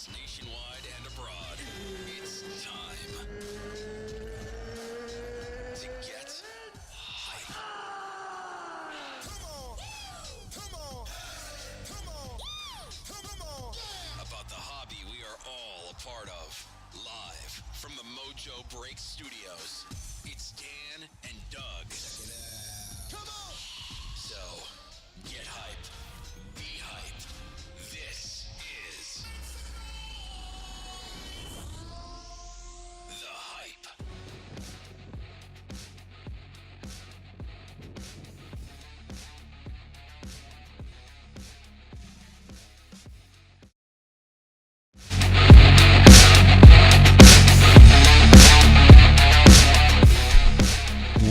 podcasts nationwide and abroad. It's time to get hype. Come on. About the hobby we are all a part of. Live from the Mojo Break Studios, it's Dan and Doug. Come on! So, get hype. Be hype. This is The Hype.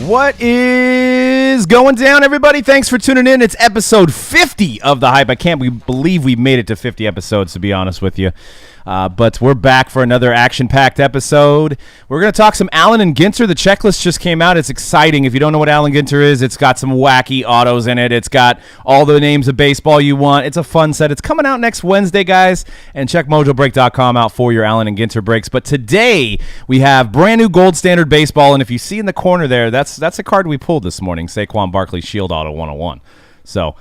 What is going down, everybody? Thanks for tuning in. It's episode 50 of The Hype. I can't believe we made it to 50 episodes, to be honest with you. But we're back for another action-packed episode. We're going to talk some Allen and Ginter. The checklist just came out. It's exciting. If you don't know what Allen Ginter is, it's got some wacky autos in it. It's got all the names of baseball you want. It's a fun set. It's coming out next Wednesday, guys. And check mojobreak.com out for your Allen and Ginter breaks. But today, we have brand new gold standard baseball. And if you see in the corner there, that's a card we pulled this morning, Saquon Barkley Shield Auto 101. So,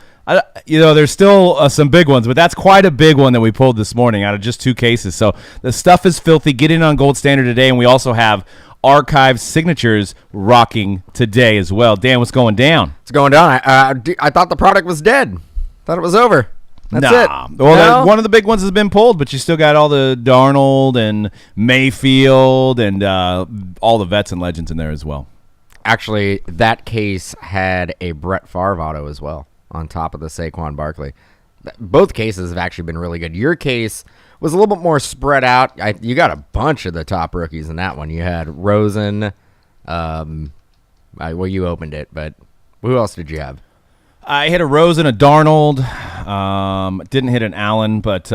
there's still some big ones, but that's quite a big one that we pulled this morning out of just two cases. So the stuff is filthy. Get in on Gold Standard today, and we also have archive signatures rocking today as well. Dan, what's going down? It's going down. I thought the product was dead. Thought it was over. That's it. Well, no? One of the big ones has been pulled, but you still got all the Darnold and Mayfield and all the vets and legends in there as well. Actually, that case had a Brett Favre auto as well on top of the Saquon Barkley. Both cases have actually been really good. Your case was a little bit more spread out. You got a bunch of the top rookies in that one. You had Rosen. Well, you opened it, but who else did you have? I hit a Rosen, a Darnold. Didn't hit an Allen, but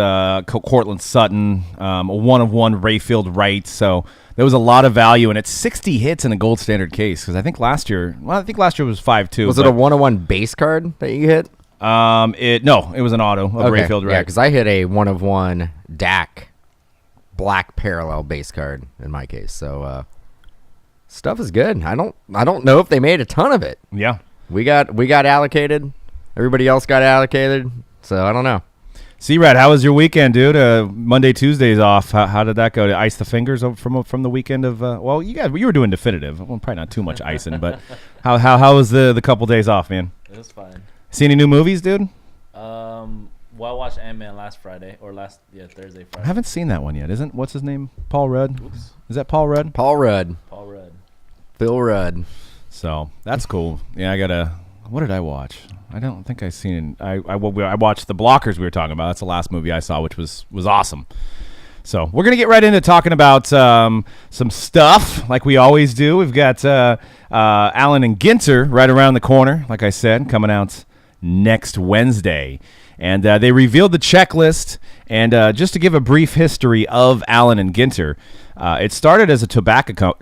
Cortland Sutton, a one-of-one Rayfield Wright. So there was a lot of value, and it's 60 hits in a gold standard case. Because I think last year was 5-2. Was it a one-of-one base card that you hit? It was an auto of Rayfield Wright. Yeah, because I hit a one-of-one Dak black parallel base card in my case. So stuff is good. I don't know if they made a ton of it. Yeah. We got allocated. Everybody else got allocated. So I don't know. C-Rad, how was your weekend, dude? Monday, Tuesdays off. How did that go? To ice the fingers from the weekend of? Well, you were doing definitive. Well, probably not too much icing, but how was the couple days off, man? It was fine. See any new movies, dude? Well, I watched Ant-Man last Thursday, Friday. I haven't seen that one yet. What's his name? Paul Rudd. Oops. Is that Paul Rudd? Paul Rudd. Phil Rudd. So that's cool. Yeah, what did I watch? I don't think I've seen it. I watched The Blockers we were talking about. That's the last movie I saw, which was awesome. So we're going to get right into talking about some stuff like we always do. We've got Allen and Ginter right around the corner, like I said, coming out next Wednesday. And they revealed the checklist. And just to give a brief history of Allen and Ginter, it started as a tobacco.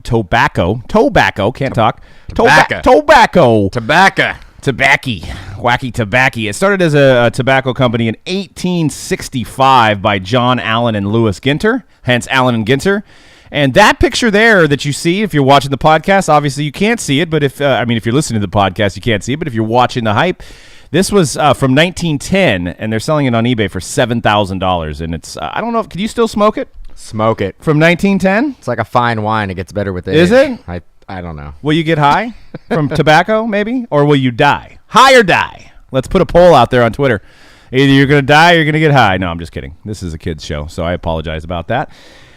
Wacky tobacco. It started as a tobacco company in 1865 by John Allen and Louis Ginter, hence Allen and Ginter. And that picture there that you see, if you're watching the podcast, obviously you can't see it, but if you're listening to the podcast, you can't see it, but if you're watching the hype, this was from 1910, and they're selling it on eBay for $7,000, and it's, I don't know, can you still smoke it? Smoke it. From 1910? It's like a fine wine. It gets better with age. Is it? I don't know. Will you get high from tobacco, maybe? Or will you die? High or die? Let's put a poll out there on Twitter. Either you're going to die or you're going to get high. No, I'm just kidding. This is a kid's show, so I apologize about that.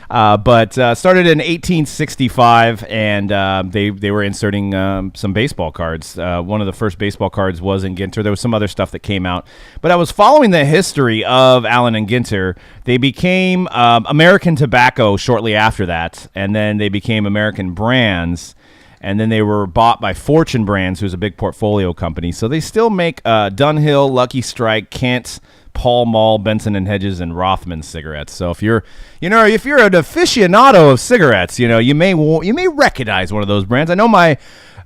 But started in 1865, and they were inserting some baseball cards. One of the first baseball cards was in Ginter. There was some other stuff that came out. But I was following the history of Allen and Ginter. They became American Tobacco shortly after that, and then they became American Brands. And then they were bought by Fortune Brands, who's a big portfolio company. So they still make Dunhill, Lucky Strike, Kent, Pall Mall, Benson and Hedges, and Rothman cigarettes. So if you're an aficionado of cigarettes, you may recognize one of those brands. I know my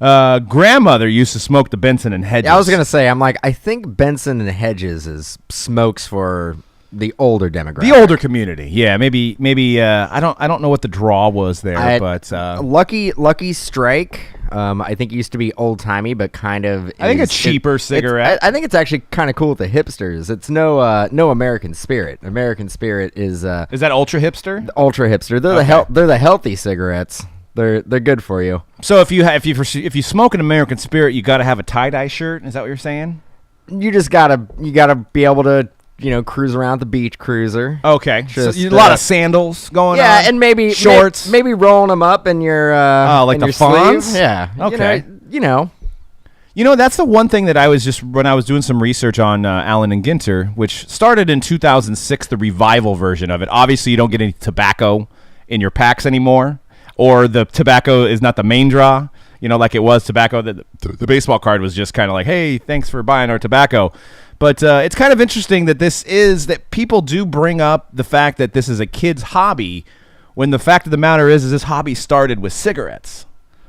grandmother used to smoke the Benson and Hedges. Yeah, I was gonna say, I think Benson and Hedges smokes for the older demographic. The older community, yeah, maybe. I don't know what the draw was there, but Lucky Strike. I think used to be old timey, but kind of. I think a cheaper cigarette. I think it's actually kind of cool with the hipsters. It's no American Spirit. American Spirit is that ultra hipster? Ultra hipster. They're the healthy cigarettes. They're good for you. So if you smoke an American Spirit, you got to have a tie-dye shirt. Is that what you're saying? You just gotta be able to cruise around the beach cruiser. Okay, Just, so a lot of sandals going on. Yeah, and maybe shorts. Maybe rolling them up in your like in the your fawns? sleeve. Yeah. Okay. You know. That's the one thing that I was when I was doing some research on Allen and Ginter, which started in 2006, the revival version of it. Obviously, you don't get any tobacco in your packs anymore, or the tobacco is not the main draw. Like it was tobacco. The baseball card was just kind of like, hey, thanks for buying our tobacco. But it's kind of interesting that people do bring up the fact that this is a kid's hobby, when the fact of the matter is this hobby started with cigarettes,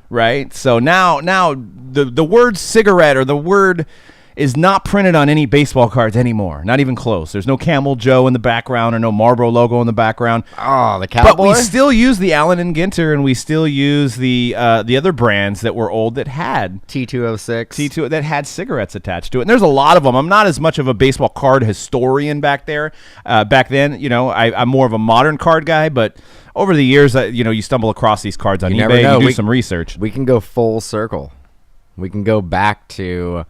right? So now the word cigarette, or the word, is not printed on any baseball cards anymore. Not even close. There's no Camel Joe in the background, or no Marlboro logo in the background. Oh, the cowboy. But we still use the Allen and Ginter, and we still use the other brands that were old that had T206. that had cigarettes attached to it. And there's a lot of them. I'm not as much of a baseball card historian back then. I'm more of a modern card guy, but over the years, you stumble across these cards on You eBay. never know. You do some research. We can go full circle. We can go back to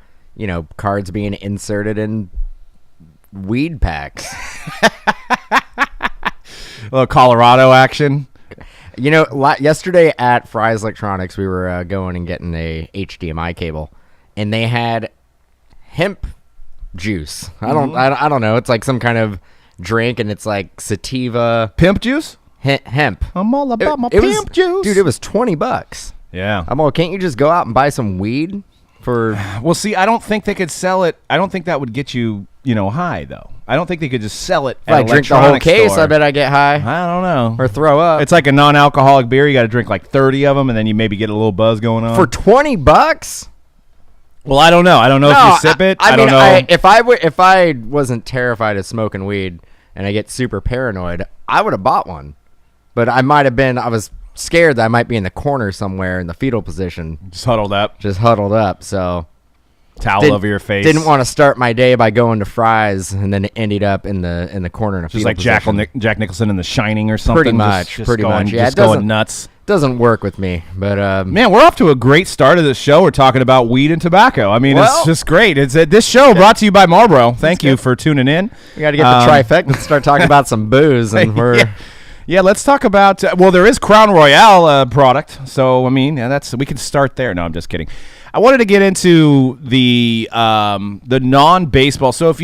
cards being inserted in weed packs. A little Colorado action. Yesterday at Fry's Electronics, we were going and getting a HDMI cable, and they had hemp juice. I don't know. It's like some kind of drink, and it's like sativa. Pimp juice? Hemp. I'm all about my pimp juice. Dude, it was $20. Yeah. I'm all, can't you just go out and buy some weed? Well, see, I don't think they could sell it. I don't think that would get you, high, though. I don't think they could just sell it. If I drink the whole case, store. I bet I get high. I don't know. Or throw up. It's like a non-alcoholic beer. You got to drink like 30 of them, and then you maybe get a little buzz going on. For $20? Well, I don't know. I don't know if you sip it. I don't know. If I wasn't terrified of smoking weed and I get super paranoid, I would have bought one. But I was scared that I might be in the corner somewhere in the fetal position. Just huddled up. So towel over your face. Didn't want to start my day by going to Fry's and then it ended up in the corner in a just fetal like position. Jack Nicholson in The Shining or something. Pretty much. Yeah, just going nuts. Doesn't work with me, but man, we're off to a great start of the show. We're talking about weed and tobacco. I mean, it's just great. It's this show brought to you by Marlboro. Thank you for tuning in. We got to get the trifecta and start talking about some booze, and we're. Yeah, let's talk about. There is Crown Royale product, so I mean, we can start there. No, I'm just kidding. I wanted to get into the non-baseball. So if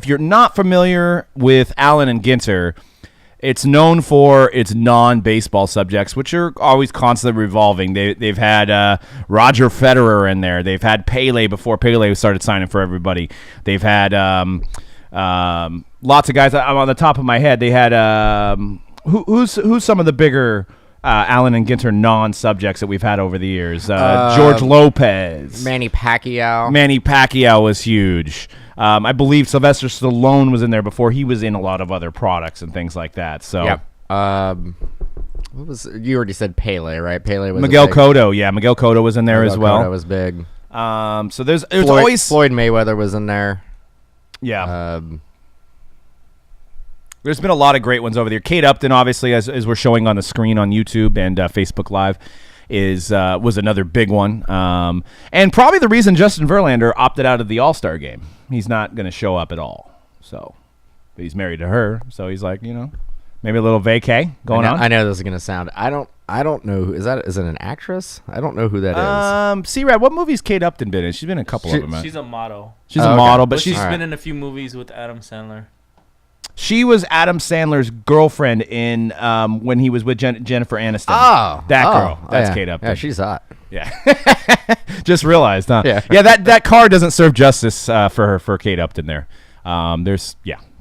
you're not familiar with Allen and Ginter, it's known for its non-baseball subjects, which are always constantly revolving. They've had Roger Federer in there. They've had Pele before Pele started signing for everybody. They've had lots of guys. I'm on the top of my head. They had. Who's some of the bigger Allen and Ginter non-subjects that we've had over the years? George Lopez. Manny Pacquiao. Manny Pacquiao was huge. I believe Sylvester Stallone was in there before he was in a lot of other products and things like that. So, yep. What was you already said Pele, right? Pele was Miguel Cotto. Yeah, Miguel Cotto was in there as well. Cotto was big. So there's always Floyd Mayweather was in there. Yeah. There's been a lot of great ones over there. Kate Upton, obviously, as we're showing on the screen on YouTube and Facebook Live, was another big one. And probably the reason Justin Verlander opted out of the All-Star game. He's not going to show up at all. So, but he's married to her, so he's like, maybe a little vacay going on. I know this is going to sound. I don't know who is that. Is it an actress? I don't know who that is. C-Rad, what movies Kate Upton been in? She's been in a couple of them. She's a model. She's a model, but she's she's been in a few movies with Adam Sandler. She was Adam Sandler's girlfriend in when he was with Jennifer Aniston. Oh, that girl. That's yeah. Kate Upton. Yeah, she's hot. Yeah, just realized, huh? Yeah. Yeah. That car doesn't serve justice for Kate Upton there.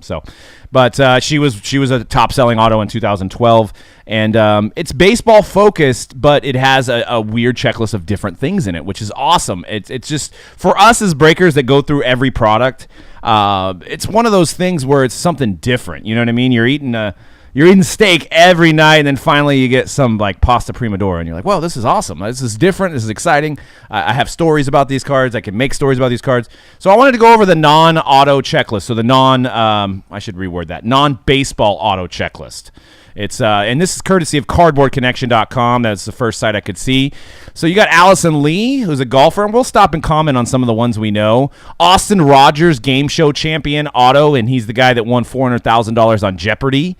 So, but she was a top selling auto in 2012, and it's baseball focused, but it has a weird checklist of different things in it, which is awesome. It's just for us as breakers that go through every product. It's one of those things where it's something different. You know what I mean? You're eating steak every night, and then finally you get some like pasta primavera, and you're like, "Whoa, this is awesome! This is different. This is exciting." I have stories about these cards. I can make stories about these cards. So I wanted to go over the non-auto checklist. So the I should reword that, non-baseball auto checklist. It's and this is courtesy of CardboardConnection.com. That's the first site I could see. So you got Allison Lee, who's a golfer, and we'll stop and comment on some of the ones we know. Austin Rogers, game show champion auto, and he's the guy that won $400,000 on Jeopardy.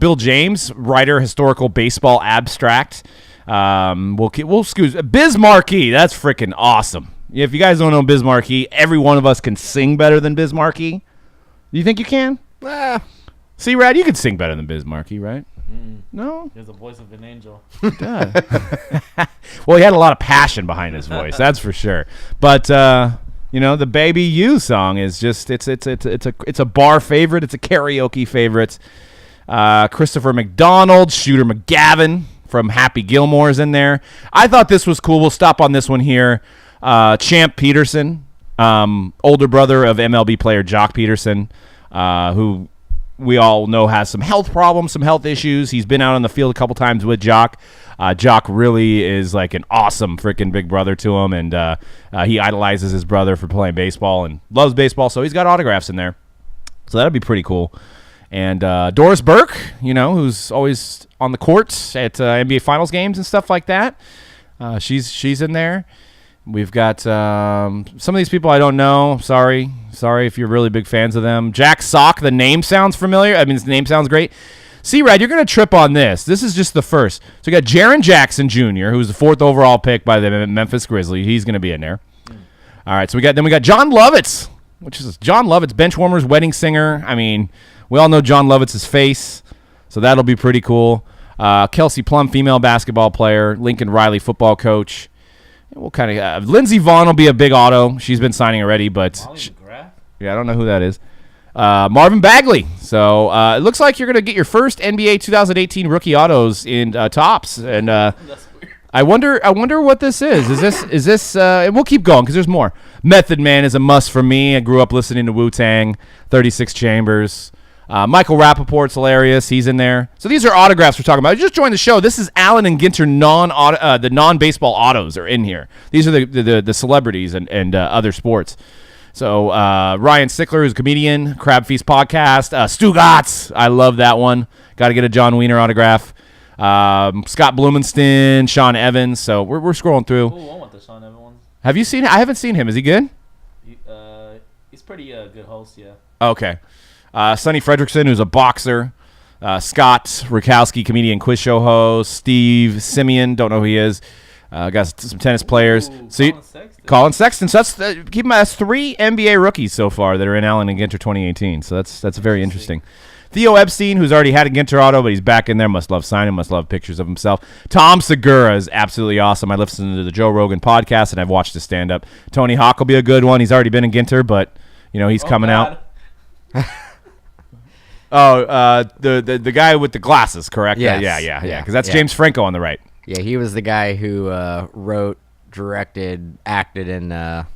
Bill James, writer, historical baseball abstract. We'll excuse Biz Markie. That's freaking awesome. If you guys don't know Biz Markie, every one of us can sing better than Biz Markie. Do you think you can? See, Rad, you can sing better than Biz Markie, right? No? He has the voice of an angel. Well, he had a lot of passion behind his voice, that's for sure. But the Baby You song is just it's a bar favorite. It's a karaoke favorite. Christopher McDonald, Shooter McGavin from Happy Gilmore's in there. I thought this was cool. We'll stop on this one here. Champ Peterson, older brother of MLB player Jock Peterson, who we all know has some health problems, some health issues. He's been out on the field a couple times with Jock. Jock really is like an awesome freaking big brother to him, and he idolizes his brother for playing baseball and loves baseball, so he's got autographs in there. So that'd be pretty cool. And Doris Burke, who's always on the courts at NBA Finals games and stuff like that. She's in there. We've got some of these people I don't know. Sorry if you're really big fans of them. Jack Sock, the name sounds familiar. I mean, his name sounds great. C-Rad, you're going to trip on this. This is just the first. So we got Jaren Jackson Jr., who's the 4th overall pick by the Memphis Grizzlies. He's going to be in there. All right, so we got John Lovitz, Benchwarmers, wedding singer. I mean, we all know John Lovitz's face, so that'll be pretty cool. Kelsey Plum, female basketball player. Lincoln Riley, football coach. We'll kind of Lindsey Vaughn will be a big auto. She's been signing already, but I don't know who that is. Marvin Bagley. So it looks like you're going to get your first NBA 2018 rookie autos in Topps, and I wonder what this is. Is this? And we'll keep going because there's more. Method Man is a must for me. I grew up listening to Wu-Tang. 36 Chambers. Michael Rappaport's hilarious. He's in there. So these are autographs we're talking about. Just joined the show. This is Allen and Ginter the non-baseball autos are in here. These are the celebrities and other sports. So Ryan Sickler, who's a comedian, Crab Feast Podcast. Stu Gatz, I love that one. Got to get a John Wiener autograph. Scott Blumenstein, Sean Evans. So we're scrolling through. Who won with the Sean Evans ones? Have you seen? I haven't seen him. Is he good? He's pretty good host. Yeah. Okay. Sonny Fredrickson, who's a boxer. Scott Rukowski, comedian, quiz show host. Steve Simeon, don't know who he is. Got some tennis players. So Colin Sexton. So keep in mind, that's 3 NBA rookies so far that are in Allen and Ginter 2018. So that's very interesting. Theo Epstein, who's already had a Ginter auto, but he's back in there. Must love signing. Must love pictures of himself. Tom Segura is absolutely awesome. I listened to the Joe Rogan podcast, and I've watched his stand-up. Tony Hawk will be a good one. He's already been in Ginter, but he's coming out. The guy with the glasses, correct? Yes. Yeah. Because that's James Franco on the right. Yeah, he was the guy who wrote, directed, acted in the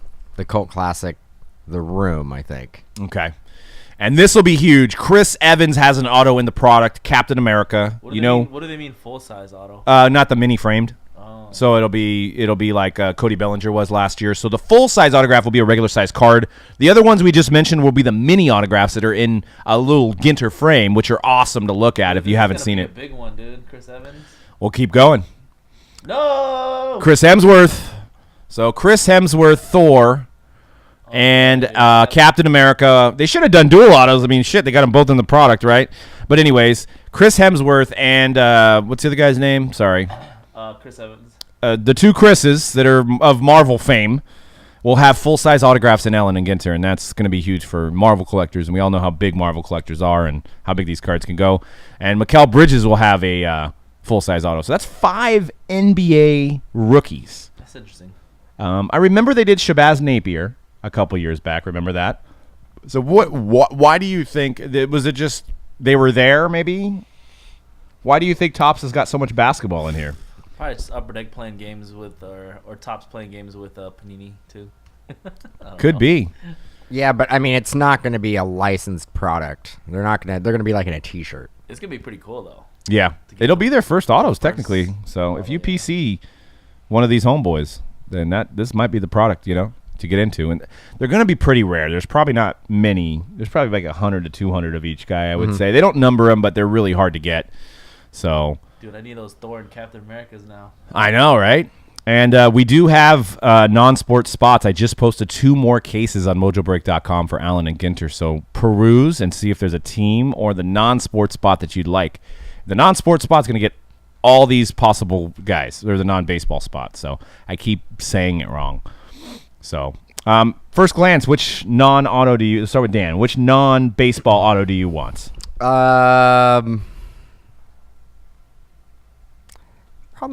cult classic The Room, I think. Okay. And this will be huge. Chris Evans has an auto in the product, Captain America. What do they mean full size auto? Not the mini framed. Oh. So it'll be like Cody Bellinger was last year. So the full size autograph will be a regular size card. The other ones we just mentioned will be the mini autographs that are in a little Ginter frame, which are awesome to look at if you haven't seen it. A big one, dude. Chris Evans. We'll keep going. No. Chris Hemsworth. So Chris Hemsworth, Thor, and Captain America. They should have done dual autos. I mean, shit, they got them both in the product, right? But anyways, Chris Hemsworth and what's the other guy's name? Sorry. Chris Evans. The 2 Chris's that are of Marvel fame will have full-size autographs in Allen and Ginter, and that's going to be huge for Marvel collectors, and we all know how big Marvel collectors are and how big these cards can go. And Mikal Bridges will have a full-size auto. So that's 5 NBA rookies. That's interesting. I remember they did Shabazz Napier a couple years back. Remember that? So why do you think was it just they were there? Maybe. Why do you think Topps has got so much basketball in here? Probably just Upper Deck playing games with, or Topps playing games with Panini too. Could be. Yeah, but I mean, it's not going to be a licensed product. They're going to be like in a T-shirt. It's gonna be pretty cool though. Yeah, it'll be their first autos technically. So if you PC one of these homeboys, then this might be the product, to get into. And they're going to be pretty rare. There's probably not many. There's probably like 100 to 200 of each guy, I would say. They don't number them, but they're really hard to get. So, dude, I need those Thor and Captain Americas now. I know, right? And we do have non-sports spots. I just posted 2 more cases on mojobreak.com for Allen and Ginter. So peruse and see if there's a team or the non-sports spot that you'd like. The non-sports spot's going to get all these possible guys. There's a non-baseball spot. So I keep saying it wrong. So first glance, which non-auto do you – let's start with Dan. Which non-baseball auto do you want? Probably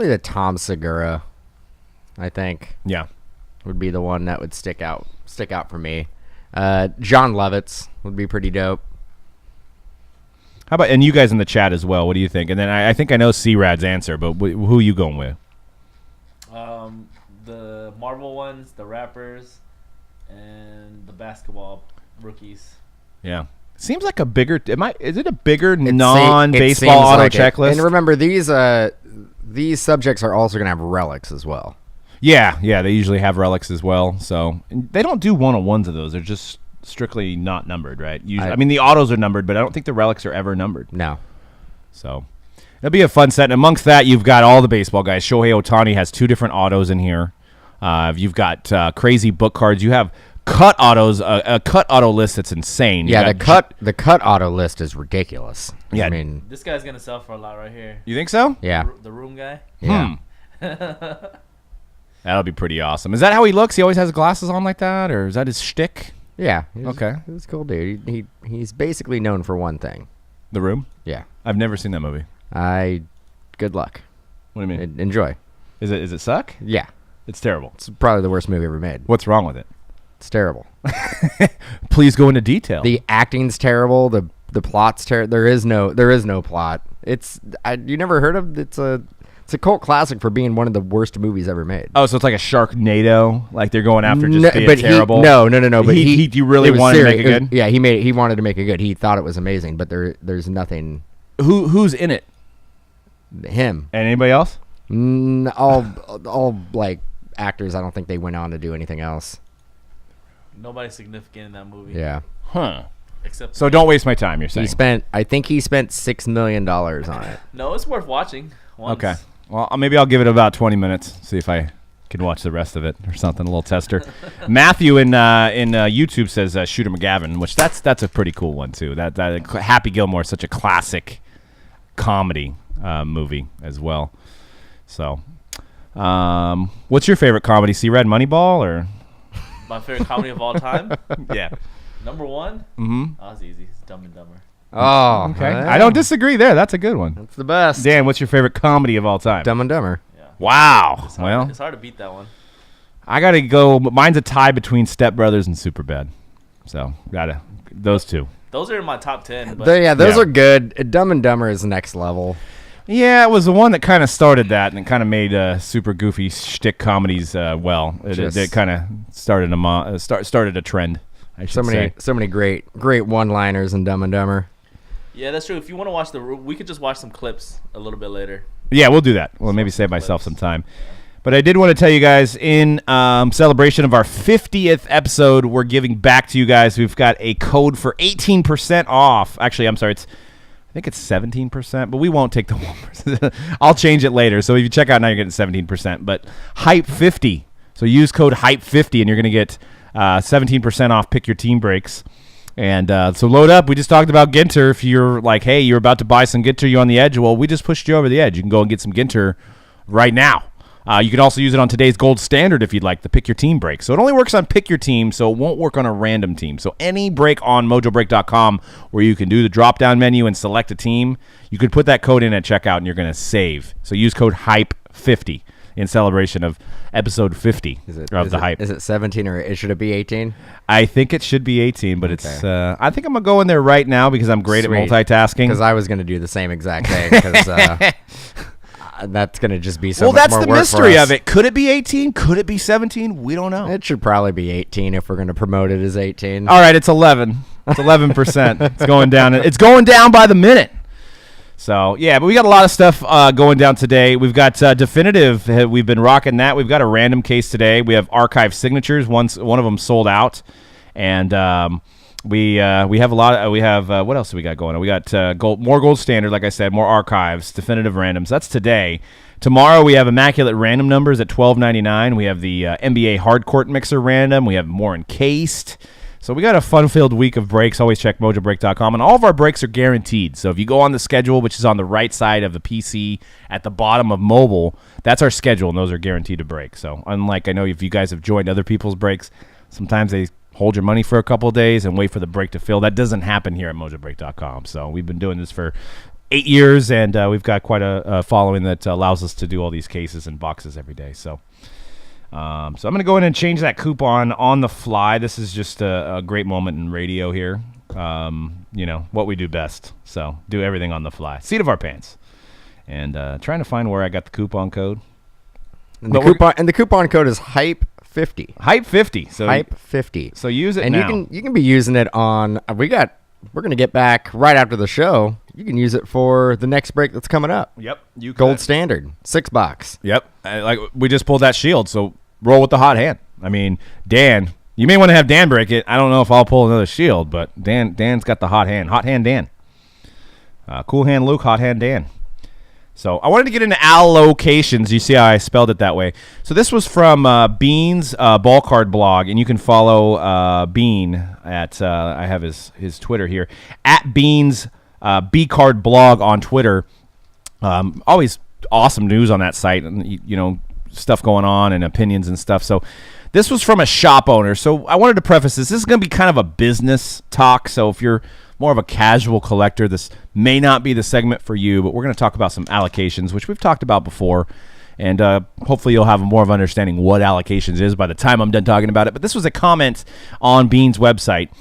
the Tom Segura, I think. Yeah. Would be the one that would stick out for me. John Lovitz would be pretty dope. How about, and you guys in the chat as well, what do you think? And then I think I know C-Rad's answer, but who are you going with? The Marvel ones, the rappers, and the basketball rookies. Yeah. Seems like a bigger, is it a bigger non-baseball auto checklist? And remember, these subjects are also going to have relics as well. Yeah, they usually have relics as well. So they don't do one-on-ones of those. They're just strictly not numbered, right? Usually, I mean, the autos are numbered, but I don't think the relics are ever numbered. No. So it'll be a fun set. And amongst that, you've got all the baseball guys. Shohei Ohtani has 2 different autos in here. You've got crazy book cards. You have cut autos, a cut auto list that's insane. Yeah, the cut auto list is ridiculous. Yeah, I mean, this guy's gonna sell for a lot right here. You think so? Yeah. The room guy. Yeah. That'll be pretty awesome. Is that how he looks? He always has glasses on like that, or is that his shtick? Yeah. Okay. He's a cool dude. He's basically known for one thing. The Room? Yeah. I've never seen that movie. Good luck. What do you mean? Enjoy. Is it suck? Yeah. It's terrible. It's probably the worst movie ever made. What's wrong with it? It's terrible. Please go into detail. The acting's terrible. The plot's terrible. There is no plot. You never heard of it's a cult classic for being one of the worst movies ever made. Oh, so it's like a Sharknado? Like they're going after just being terrible? No. But he really wanted to make it good? Yeah, he wanted to make it good. He thought it was amazing, but there's nothing. Who's in it? Him. And anybody else? All like actors. I don't think they went on to do anything else. Nobody significant in that movie. Yeah. Huh. Except so don't waste my time, you're saying. I think he spent $6 million on it. No, it's worth watching once. Okay. Well, maybe I'll give it about 20 minutes, see if I can watch the rest of it or something, a little tester. Matthew in YouTube says Shooter McGavin, which that's a pretty cool one too. That Happy Gilmore is such a classic comedy movie as well. So, what's your favorite comedy? C-Red, Moneyball, or my favorite comedy of all time? Yeah. Number 1? Mm-hmm. Oh, it's easy. It's Dumb and Dumber. Oh, okay. I don't disagree there. That's a good one. That's the best. Dan, what's your favorite comedy of all time? Dumb and Dumber. Yeah. Wow. It's hard to beat that one. I got to go. Mine's a tie between Step Brothers and Superbad. So, those two. Those are in my top 10. But Those are good. Dumb and Dumber is next level. Yeah, it was the one that kind of started that and kind of made super goofy shtick comedies well. It kind of started a trend. I should say. So many great one-liners in Dumb and Dumber. Yeah, that's true. If you want to watch we could just watch some clips a little bit later. Yeah, we'll do that. We'll maybe save myself some time. But I did want to tell you guys, in celebration of our 50th episode, we're giving back to you guys. We've got a code for 18% off. Actually, I'm sorry, I think it's 17%, but we won't take the 1%. I'll change it later. So if you check out now, you're getting 17%. But Hype50. So use code Hype50, and you're going to get 17% off Pick Your Team breaks. And so load up. We just talked about Ginter. If you're like, hey, you're about to buy some Ginter, you're on the edge. Well, we just pushed you over the edge. You can go and get some Ginter right now. You can also use it on today's gold standard if you'd like, the Pick Your Team break. So it only works on Pick Your Team, so it won't work on a random team. So any break on mojobreak.com where you can do the drop-down menu and select a team, you could put that code in at checkout and you're going to save. So use code HYPE50. in celebration of episode 50 of the hype. Is it 17 or should it be 18? I think it should be 18, but it's. I think I'm gonna go in there right now because I'm great at multitasking. Because I was gonna do the same exact thing. Because that's gonna just be so. Well, much that's more the work mystery for us. of it. Could it be 18? Could it be 17? We don't know. It should probably be 18 if we're gonna promote it as 18. All right, it's 11. It's 11%. It's going down. It's going down by the minute. So, yeah, but we got a lot of stuff going down today. We've got Definitive. We've been rocking that. We've got a random case today. We have archive signatures. One of them sold out. And we have a lot. We have what else do we got going on? We got more gold standard, like I said, more archives, definitive randoms. That's today. Tomorrow we have immaculate random numbers at $12.99. We have the NBA hardcourt mixer random. We have more encased. So we got a fun-filled week of breaks. Always check mojobreak.com. And all of our breaks are guaranteed. So if you go on the schedule, which is on the right side of the PC at the bottom of mobile, that's our schedule, and those are guaranteed to break. So unlike, I know if you guys have joined other people's breaks, sometimes they hold your money for a couple of days and wait for the break to fill. That doesn't happen here at mojobreak.com. So we've been doing this for 8 years, and we've got quite a following that allows us to do all these cases and boxes every day. So I'm going to go in and change that coupon on the fly. This is just a great moment in radio here. What we do best. So do everything on the fly. Seat of our pants. And trying to find where I got the coupon code. And the coupon code is HYPE50. HYPE50. So HYPE50. So use it and now. you can be using it on we're going to get back right after the show. You can use it for the next break that's coming up. Yep. You Gold standard, $6. Yep. Like we just pulled that shield, so roll with the hot hand. I mean, Dan, you may want to have Dan break it. I don't know if I'll pull another shield, but Dan's got the hot hand. Hot hand Dan. Cool hand Luke, hot hand Dan. So I wanted to get into allocations. You see how I spelled it that way. So this was from Bean's ball card blog, and you can follow Bean at I have his Twitter here at Bean's B card blog on Twitter. Always awesome news on that site, and stuff going on and opinions and stuff. So this was from a shop owner. So I wanted to preface this. This is going to be kind of a business talk. So if you're more of a casual collector, this may not be the segment for you, but we're going to talk about some allocations, which we've talked about before. And hopefully you'll have more of an understanding what allocations is by the time I'm done talking about it. But this was a comment on Bean's website,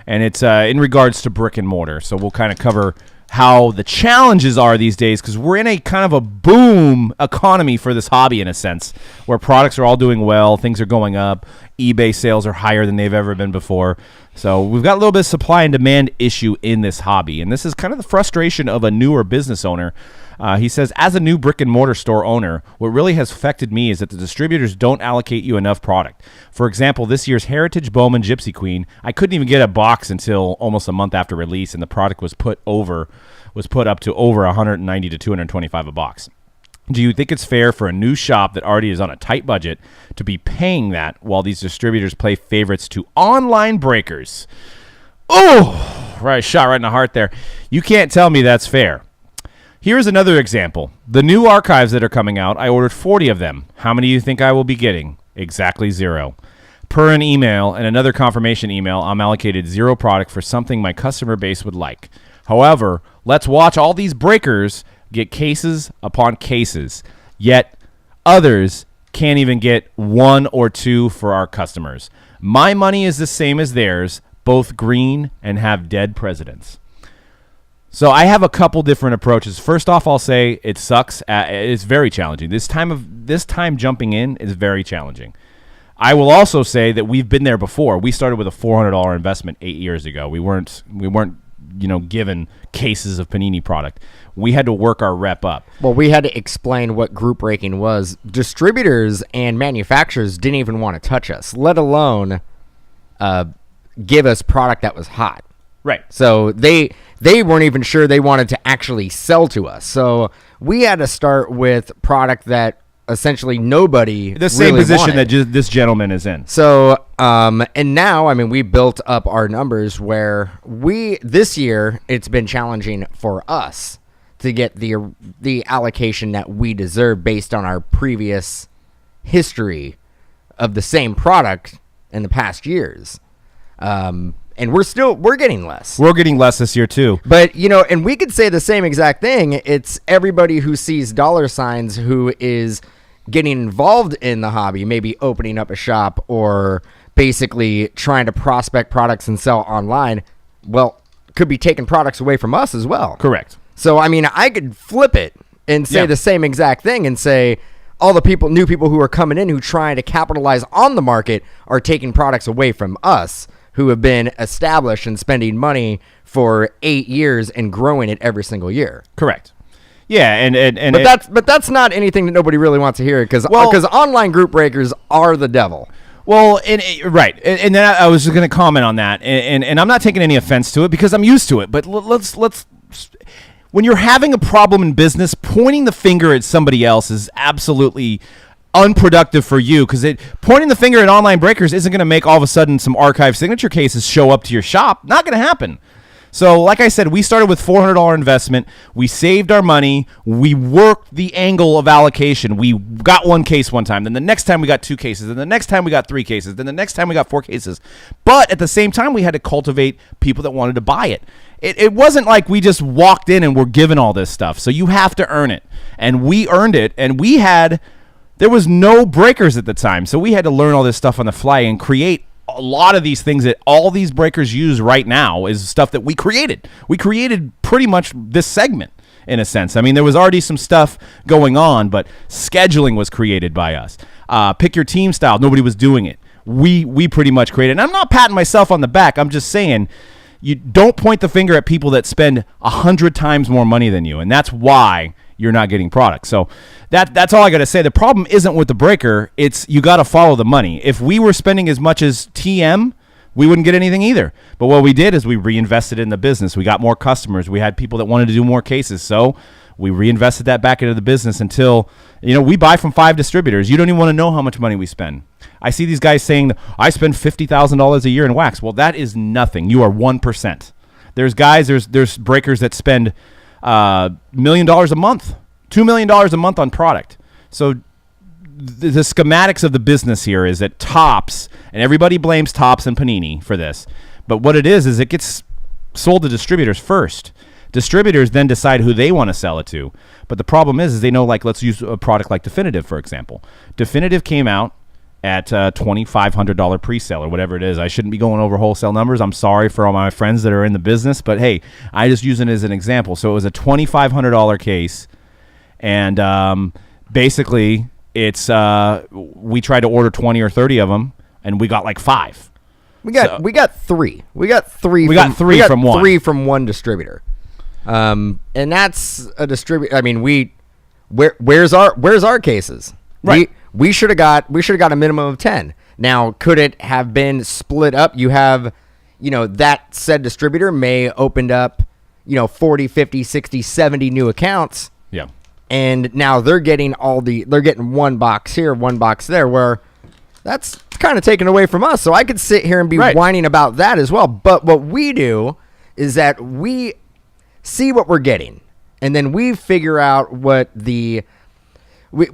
and it's in regards to brick and mortar. So we'll kind of cover how the challenges are these days, because we're in a kind of a boom economy for this hobby in a sense, where products are all doing well, things are going up, eBay sales are higher than they've ever been before. So we've got a little bit of supply and demand issue in this hobby, and this is kind of the frustration of a newer business owner. He says, as a new brick and mortar store owner, what really has affected me is that the distributors don't allocate you enough product. For example, this year's Heritage Bowman Gypsy Queen, I couldn't even get a box until almost a month after release, and the product was put up to over $190 to $225 a box. Do you think it's fair for a new shop that already is on a tight budget to be paying that while these distributors play favorites to online breakers? Oh, right, shot right in the heart there. You can't tell me that's fair. Here's another example. The new archives that are coming out, I ordered 40 of them. How many do you think I will be getting? Exactly 0. Per an email and another confirmation email, I'm allocated 0 product for something my customer base would like. However, let's watch all these breakers get cases upon cases, yet others can't even get 1 or 2 for our customers. My money is the same as theirs, both green and have dead presidents. So I have a couple different approaches. First off, I'll say it sucks. It's very challenging. This time jumping in is very challenging. I will also say that we've been there before. We started with a $400 investment 8 years ago. We weren't given cases of Panini product. We had to work our rep up. Well, we had to explain what group breaking was. Distributors and manufacturers didn't even want to touch us, let alone give us product that was hot. Right. So they weren't even sure they wanted to actually sell to us. So we had to start with product that essentially nobody the same really position wanted. that this gentleman is in. So and now, I mean, we built up our numbers where this year it's been challenging for us to get the allocation that we deserve based on our previous history of the same product in the past years. And we're getting less. We're getting less this year too. But, and we could say the same exact thing. It's everybody who sees dollar signs who is getting involved in the hobby, maybe opening up a shop or basically trying to prospect products and sell online, well, could be taking products away from us as well. Correct. So, I mean, I could flip it and say the same exact thing and say all the new people who are coming in who trying to capitalize on the market are taking products away from us who have been established and spending money for 8 years and growing it every single year. Correct. Yeah, and but that's not anything that nobody really wants to hear because online group breakers are the devil. Well, right, and then I was just going to comment on that, and I'm not taking any offense to it because I'm used to it. But let's when you're having a problem in business, pointing the finger at somebody else is absolutely unproductive for you because pointing the finger at online breakers isn't going to make all of a sudden some archive signature cases show up to your shop. Not going to happen. So, like I said, we started with $400 investment. We saved our money. We worked the angle of allocation. We got one case one time. Then the next time we got 2 cases. Then the next time we got 3 cases. Then the next time we got 4 cases. But at the same time, we had to cultivate people that wanted to buy it. It wasn't like we just walked in and were given all this stuff. So you have to earn it. And we earned it. And there was no breakers at the time. So we had to learn all this stuff on the fly and create a lot of these things that all these breakers use right now is stuff that we created. We created pretty much this segment in a sense. I mean, there was already some stuff going on, but scheduling was created by us. Pick your team style. Nobody was doing it. We pretty much created. And I'm not patting myself on the back. I'm just saying you don't point the finger at people that spend 100 times more money than you. And that's why you're not getting products. So that's all I got to say. The problem isn't with the breaker. It's you got to follow the money. If we were spending as much as TM, we wouldn't get anything either. But what we did is we reinvested in the business. We got more customers. We had people that wanted to do more cases. So we reinvested that back into the business until, we buy from 5 distributors. You don't even want to know how much money we spend. I see these guys saying, I spend $50,000 a year in wax. Well, that is nothing. You are 1%. There's breakers that spend $1 million a month, $2 million a month on product. So the schematics of the business here is that Topps, and everybody blames Topps and Panini for this, but what it is it gets sold to distributors first. Distributors then decide who they want to sell it to. But the problem is they know, like, let's use a product like Definitive, for example. Definitive came out at $2,500 pre-sale or whatever it is. I shouldn't be going over wholesale numbers. I'm sorry for all my friends that are in the business, but hey, I just use it as an example. So it was a $2,500 case, and basically it's we tried to order 20 or 30 of them, and we got like 5. We got 3. We got 3 from one distributor. And that's a distributor. I mean, where's our cases? Right. We should have got a minimum of 10. Now, could it have been split up? You have, that said distributor may opened up, 40, 50, 60, 70 new accounts. Yeah. And now they're getting one box here, one box there, where that's kind of taken away from us. So I could sit here and be whining about that as well. But what we do is that we see what we're getting, and then we figure out what we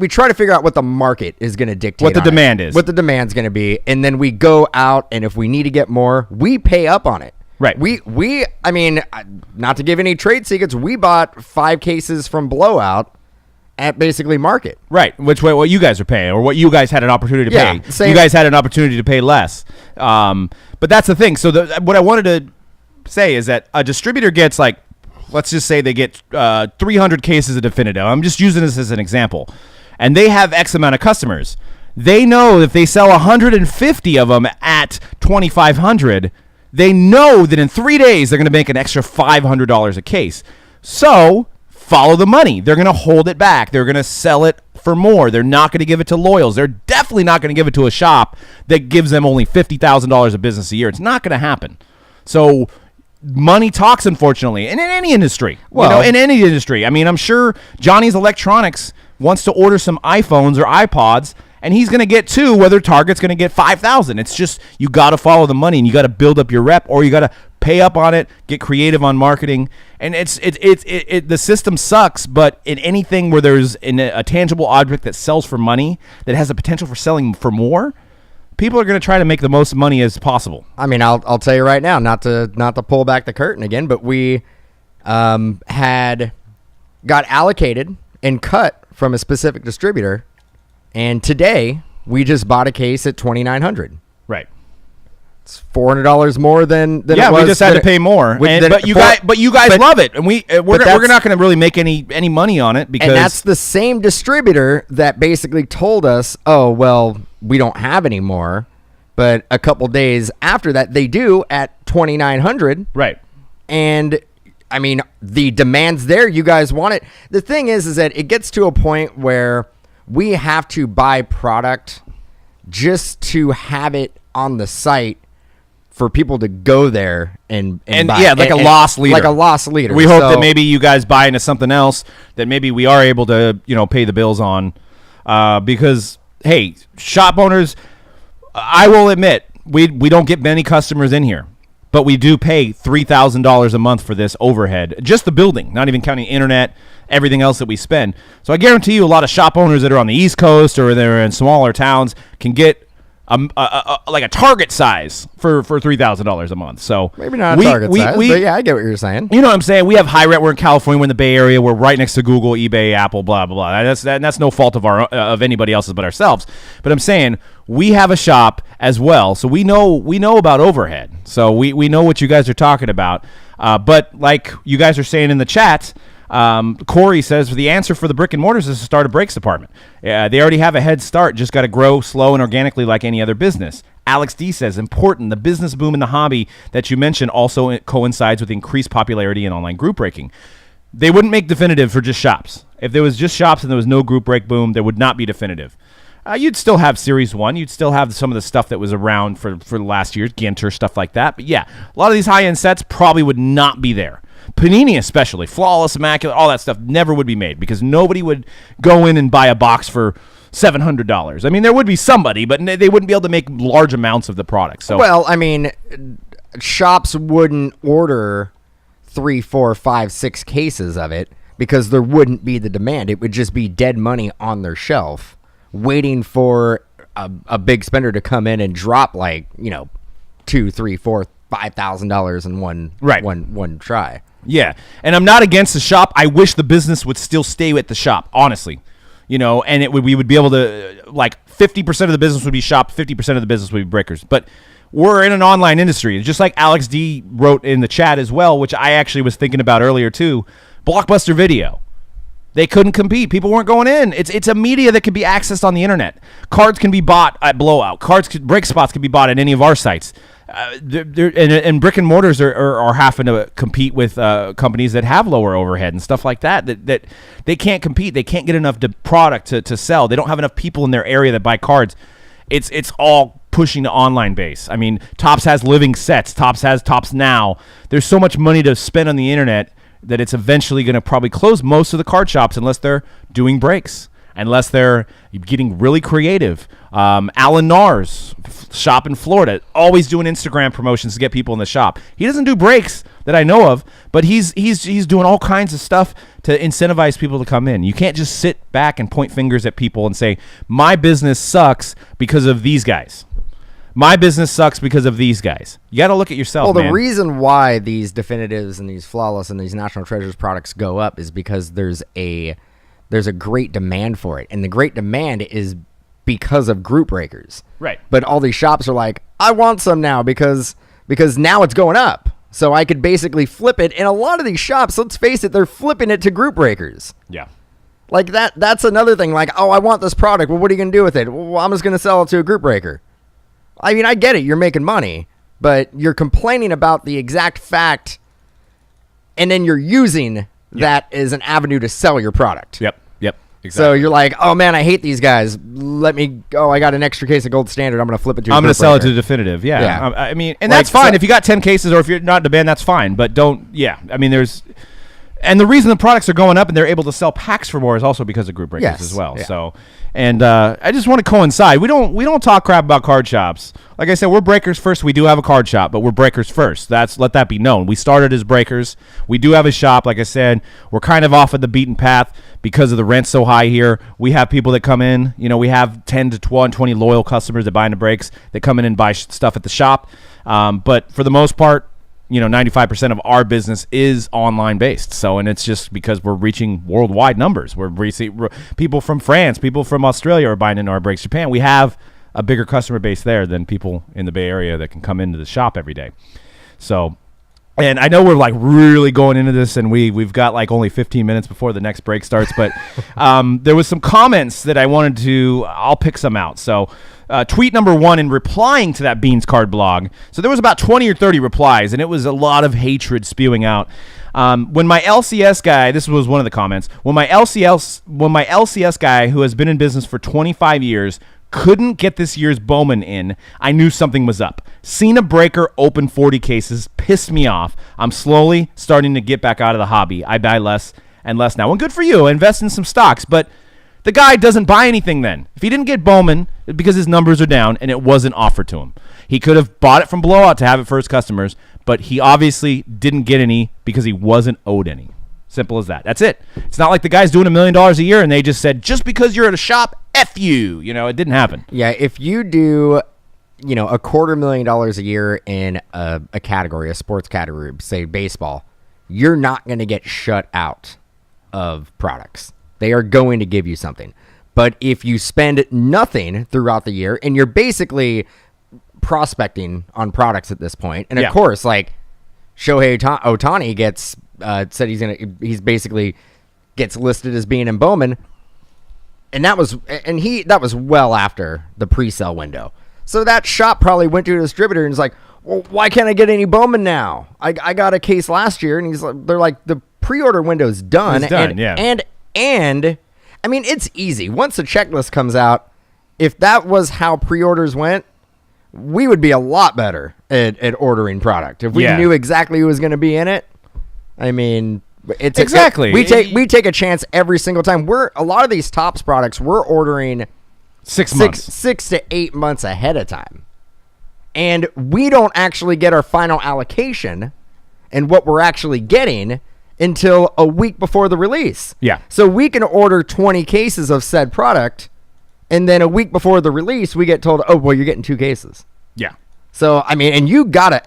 try to figure out what the market is going to dictate, what the demand is, what the demand's going to be, and then we go out, and if we need to get more, we pay up on it. Right. I mean, not to give any trade secrets, we bought 5 cases from Blowout at basically market. Right, what you guys are paying, or what you guys had an opportunity to pay. Same. You guys had an opportunity to pay less. But that's the thing. So what I wanted to say is that a distributor gets, like, let's just say they get 300 cases of Definitive. I'm just using this as an example. And they have X amount of customers. They know if they sell 150 of them at $2,500, they know that in 3 days they're going to make an extra $500 a case. So follow the money. They're going to hold it back. They're going to sell it for more. They're not going to give it to loyals. They're definitely not going to give it to a shop that gives them only $50,000 of business a year. It's not going to happen. So money talks, unfortunately, and in any industry. Well, in any industry. I mean, I'm sure Johnny's Electronics wants to order some iPhones or iPods, and he's going to get 2, whether Target's going to get 5,000. It's just, you got to follow the money, and you got to build up your rep, or you got to pay up on it, get creative on marketing. And the system sucks, but in anything where there's a tangible object that sells for money, that has the potential for selling for more, people are going to try to make the most money as possible. I mean, I'll tell you right now, not to pull back the curtain again, but we had got allocated and cut from a specific distributor, And today we just bought a case at $2,900. Right. It's $400 more than it was. Yeah, we just had to pay more. But you guys love it, and we're not going to really make any money on it because. And that's the same distributor that basically told us, "Oh, well, we don't have any more." But a couple days after that, they do at $2,900. Right. And I mean, the demand's there. You guys want it. The thing is that it gets to a point where we have to buy product just to have it on the site for people to go there and buy. Yeah, like a loss leader. Like a loss leader. We hope that maybe you guys buy into something else that maybe we are able to, pay the bills on. Because, hey, shop owners, I will admit, we don't get many customers in here. But we do pay $3,000 a month for this overhead. Just the building, not even counting internet, everything else that we spend. So I guarantee you a lot of shop owners that are on the East Coast or they're in smaller towns can get like a Target size for $3,000 a month. So maybe not a Target size, but yeah, I get what you're saying. You know what I'm saying? We have high rent. We're in California. We're in the Bay Area. We're right next to Google, eBay, Apple, blah blah blah. That's no fault of anybody else's but ourselves. But I'm saying we have a shop as well, so we know about overhead. So we know what you guys are talking about. But like you guys are saying in the chat. Corey says the answer for the brick and mortars is to start a brakes department. They already have a head start, just got to grow slow and organically like any other business. Alex D says, important, the business boom in the hobby that you mentioned also coincides with increased popularity in online group breaking. They wouldn't make definitive for just shops. If there was just shops and there was no group break boom, there would not be definitive. You'd still have Series 1. You'd still have some of the stuff that was around for the last year, Ginter, stuff like that. But yeah, a lot of these high-end sets probably would not be there. Panini especially, flawless, immaculate, all that stuff never would be made because nobody would go in and buy a box for $700. I mean, there would be somebody, but they wouldn't be able to make large amounts of the product. So, well, I mean, shops wouldn't order 3, 4, 5, 6 cases of it because there wouldn't be the demand. It would just be dead money on their shelf waiting for a big spender to come in and drop like, $2,000, $3,000, $4,000, $5,000 in one try. Yeah, and I'm not against the shop. I wish the business would still stay at the shop, honestly. And we would be able to, like, 50% of the business would be shop, 50% of the business would be breakers. But we're in an online industry. Just like Alex D wrote in the chat as well, which I actually was thinking about earlier too, Blockbuster Video. They couldn't compete. People weren't going in. It's a media that can be accessed on the internet. Cards can be bought at Blowout. Break spots can be bought at any of our sites. And brick and mortars are having to compete with companies that have lower overhead and stuff like that they can't compete. They can't get enough product to sell. They don't have enough people in their area that buy cards. It's all pushing to online base. I mean, Topps has living sets. Topps has Topps Now. There's so much money to spend on the internet that it's eventually going to probably close most of the card shops unless they're doing breaks. Unless they're getting really creative. Alan Nars, shop in Florida, always doing Instagram promotions to get people in the shop. He doesn't do breaks that I know of, but he's doing all kinds of stuff to incentivize people to come in. You can't just sit back and point fingers at people and say, my business sucks because of these guys. My business sucks because of these guys. You got to look at yourself, Well, the reason why these definitives and these flawless and these National Treasures products go up is because there's a great demand for it. And the great demand is because of group breakers. Right. But all these shops are like, I want some now because now it's going up. So I could basically flip it. And a lot of these shops, let's face it, they're flipping it to group breakers. Yeah. Like that's another thing. Like, oh, I want this product. Well, what are you going to do with it? Well, I'm just going to sell it to a group breaker. I mean, I get it. You're making money. But you're complaining about the exact fact. And then you're using that as an avenue to sell your product. Yep. Exactly. So you're like, oh man, I hate these guys. Let me go. I got an extra case of Gold Standard. I'm going to flip it to. I'm going to sell it to Definitive. Yeah. I mean, and that's fine. If you got 10 cases or if you're not in demand, that's fine. But don't. Yeah. I mean, and the reason the products are going up and they're able to sell packs for more is also because of group breakers as well. Yeah. So, and I just want to coincide. We don't talk crap about card shops. Like I said, we're breakers first. We do have a card shop, but we're breakers first. Let that be known. We started as breakers. We do have a shop. Like I said, we're kind of off of the beaten path because of the rent so high here. We have people that come in. We have 10 to 20 loyal customers that buy into breaks that come in and buy stuff at the shop. But for the most part, 95% of our business is online based. So, and it's just because we're reaching worldwide numbers. We're reaching people from France, people from Australia are buying into our brakes. Japan, we have a bigger customer base there than people in the Bay Area that can come into the shop every day. So, and I know we're like really going into this, and we've got like only 15 minutes before the next break starts, but there was some comments that I'll pick some out. So tweet number 1 in replying to that Beans Card blog. So there was about 20 or 30 replies, and it was a lot of hatred spewing out. When my LCS guy, this was one of the comments, when my LCS guy who has been in business for 25 years couldn't get this year's Bowman in, I knew something was up. Seen a breaker open 40 cases, pissed me off. I'm slowly starting to get back out of the hobby. I buy less and less now. And good for you, invest in some stocks, but the guy doesn't buy anything then. If he didn't get Bowman, because his numbers are down and it wasn't offered to him. He could have bought it from Blowout to have it for his customers, but he obviously didn't get any because he wasn't owed any. Simple as that. That's it. It's not like the guy's doing $1 million a year and they just said, just because you're at a shop, F you. It didn't happen. Yeah, if you do, $250,000 a year in a category, a sports category, say baseball, you're not going to get shut out of products. They are going to give you something. But if you spend nothing throughout the year and you're basically prospecting on products at this point, and of course, like Shohei Ohtani gets said he's basically gets listed as being in Bowman, and that was well after the pre-sale window. So that shop probably went to a distributor and was like, well, why can't I get any Bowman now? I got a case last year, and they're like, the pre-order window's done. It's done, And I mean, it's easy. Once the checklist comes out, if that was how pre-orders went, we would be a lot better at ordering product. If we knew exactly who was going to be in it, I mean, it's exactly. We take a chance every single time. A lot of these Topps products we're ordering 6 months, 6 to 8 months ahead of time, and we don't actually get our final allocation and what we're actually getting until a week before the release. Yeah. So we can order 20 cases of said product, and then a week before the release, we get told, oh, well, you're getting 2 cases. Yeah. So, I mean, and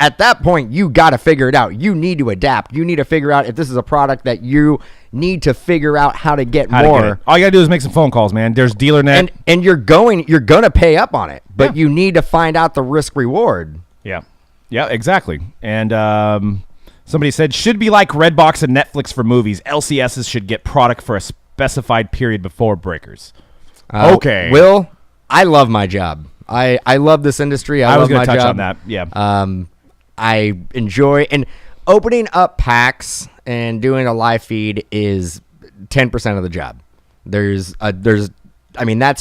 at that point, you got to figure it out. You need to adapt. You need to figure out if this is a product that you need to figure out how to get more. All you got to do is make some phone calls, man. There's DealerNet. And you're going to pay up on it, but you need to find out the risk reward. Yeah. Yeah, exactly. And somebody said, should be like Redbox and Netflix for movies. LCSs should get product for a specified period before breakers. Okay. Will, I love my job. I love this industry. I was going to touch on that. Yeah. I enjoy, and opening up packs and doing a live feed is 10% of the job. That's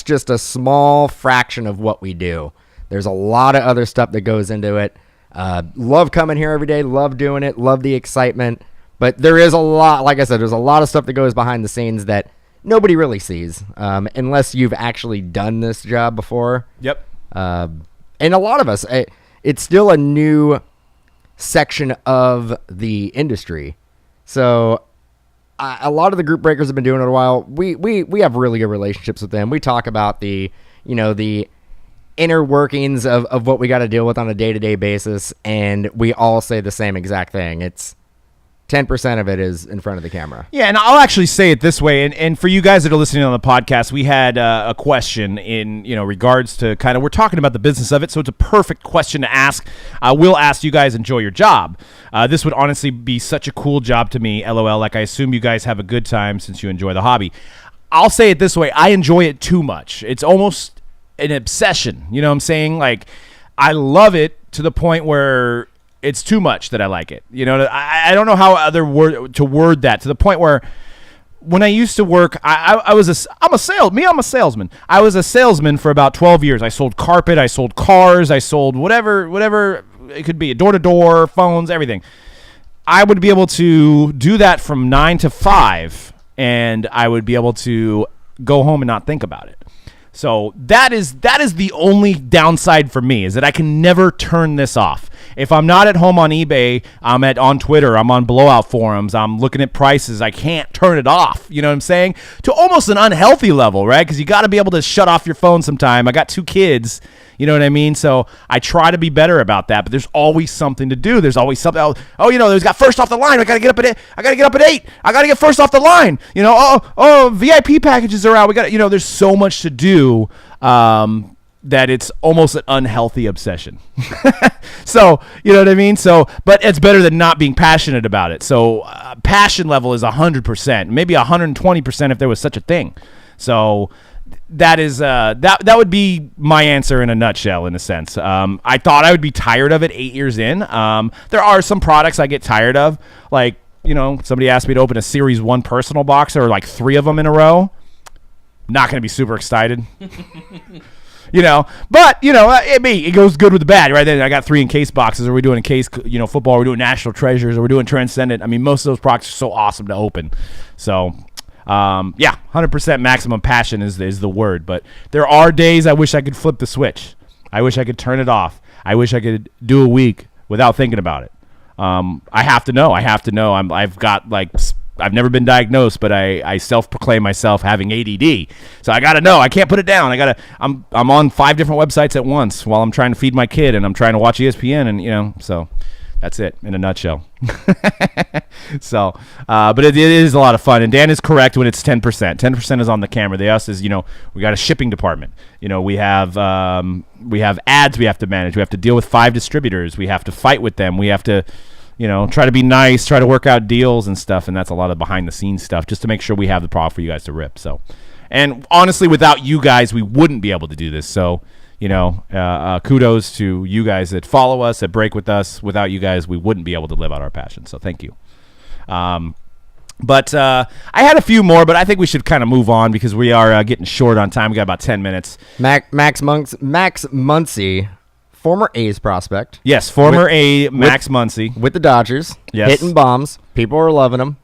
just a small fraction of what we do. There's a lot of other stuff that goes into it. Love coming here every day. Love doing it. Love the excitement. But there is a lot, like I said, there's a lot of stuff that goes behind the scenes that nobody really sees unless you've actually done this job before. Yep. And a lot of us, it's still a new section of the industry. So a lot of the group breakers have been doing it a while. We have really good relationships with them. We talk about the inner workings of what we got to deal with on a day-to-day basis, and we all say the same exact thing. It's 10% of it is in front of the camera. Yeah, and I'll actually say it this way, and for you guys that are listening on the podcast, we had a question in regards to kind of, we're talking about the business of it, so it's a perfect question to ask. We'll ask you guys, enjoy your job. This would honestly be such a cool job to me, LOL, like I assume you guys have a good time since you enjoy the hobby. I'll say it this way, I enjoy it too much. It's almost an obsession, you know what I'm saying? Like, I love it to the point where it's too much that I like it. I don't know how to word that, to the point where when I used to work, I'm a salesman. I was a salesman for about 12 years. I sold carpet, I sold cars, I sold whatever it could be, door-to-door, phones, everything. I would be able to do that from 9 to 5, and I would be able to go home and not think about it. So that is the only downside for me, is that I can never turn this off. If I'm not at home on eBay, I'm on Twitter, I'm on blowout forums, I'm looking at prices. I can't turn it off. You know what I'm saying? To almost an unhealthy level, right? Because you got to be able to shut off your phone sometime. I got 2 kids. You know what I mean? So I try to be better about that, but there's always something to do. There's always something. Oh, there's got first off the line. I got to get up at 8. I got to get up at 8. I got to get first off the line. VIP packages are out. We got there's so much to do that it's almost an unhealthy obsession. So, you know what I mean? So, but it's better than not being passionate about it. So passion level is 100%, maybe 120% if there was such a thing. So that is that would be my answer in a nutshell, in a sense. I thought I would be tired of it 8 years in. There are some products I get tired of, like somebody asked me to open a Series 1 personal box, or like 3 of them in a row. Not going to be super excited. But it goes good with the bad, right? Then I got 3 encased boxes. Are we doing encased football? Are we doing National Treasures? Are we doing Transcendent? I mean, most of those products are so awesome to open. So 100% maximum passion is the word. But there are days I wish I could flip the switch. I wish I could turn it off. I wish I could do a week without thinking about it. I have to know. I've never been diagnosed, but I self-proclaim myself having ADD. So I got to know. I can't put it down. I'm on 5 different websites at once while I'm trying to feed my kid and I'm trying to watch ESPN, and so that's it in a nutshell. So, but it is a lot of fun. And Dan is correct when it's 10%. 10% is on the camera. The us is, we got a shipping department. We have ads we have to manage. We have to deal with 5 distributors. We have to fight with them. We have to try to be nice, try to work out deals and stuff, and that's a lot of behind-the-scenes stuff just to make sure we have the product for you guys to rip. So, and honestly, without you guys, we wouldn't be able to do this. So, kudos to you guys that follow us, that break with us. Without you guys, we wouldn't be able to live out our passion. So, thank you. But I had a few more, but I think we should kind of move on because we are getting short on time. We got about 10 minutes. Max Muncy. Former A's prospect. Yes, former Max Muncy. With the Dodgers. Yes. Hitting bombs. People are loving him.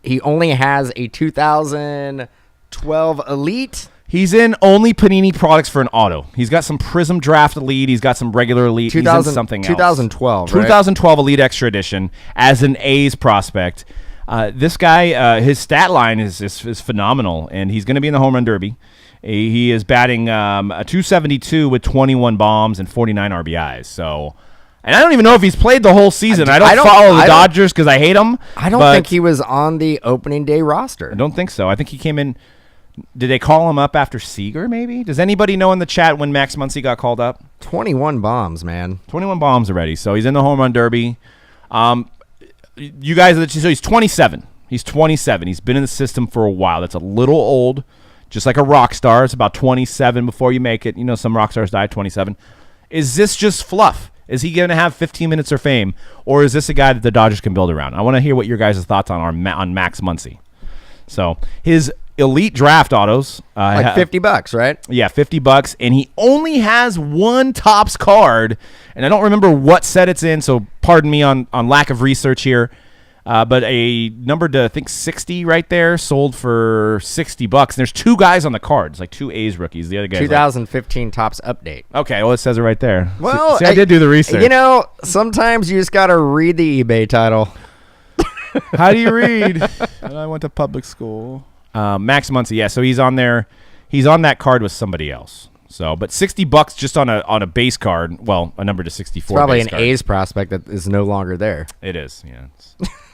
He only has a 2012 Elite. He's in only Panini products for an auto. He's got some Prism Draft Elite. He's got some regular Elite. He's in something else. 2012, right? 2012 Elite Extra Edition as an A's prospect. This guy, his stat line is phenomenal, and he's going to be in the Home Run Derby. He is batting a 272 with 21 bombs and 49 RBIs. So, and I don't even know if he's played the whole season. I don't follow the Dodgers because I hate them. I don't think he was on the opening day roster. I don't think so. I think he came in. Did they call him up after Seager, maybe? Does anybody know in the chat when Max Muncy got called up? 21 bombs, man. 21 bombs already. So he's in the Home Run Derby. You guys, so he's 27. He's 27. He's been in the system for a while. That's a little old. Just like a rock star, it's about 27 before you make it. Some rock stars die at 27. Is this just fluff? Is he going to have 15 minutes of fame? Or is this a guy that the Dodgers can build around? I want to hear what your guys' thoughts on Max Muncy. So his Elite Draft autos. Like $50, right? Yeah, $50. And he only has 1 Topps card. And I don't remember what set it's in, so pardon me on lack of research here. But a number to, I think, 60 right there, sold for $60. And there's 2 guys on the cards, like 2 A's rookies. The other guy, 2015 Topps update. Okay, well, it says it right there. Well, see, I did do the research. Sometimes you just got to read the eBay title. How do you read? I went to public school. Max Muncy, yeah, so he's on there. He's on that card with somebody else. So, but $60 just on a base card. Well, a number to 64. It's probably base an card. A's prospect that is no longer there. It is, yeah.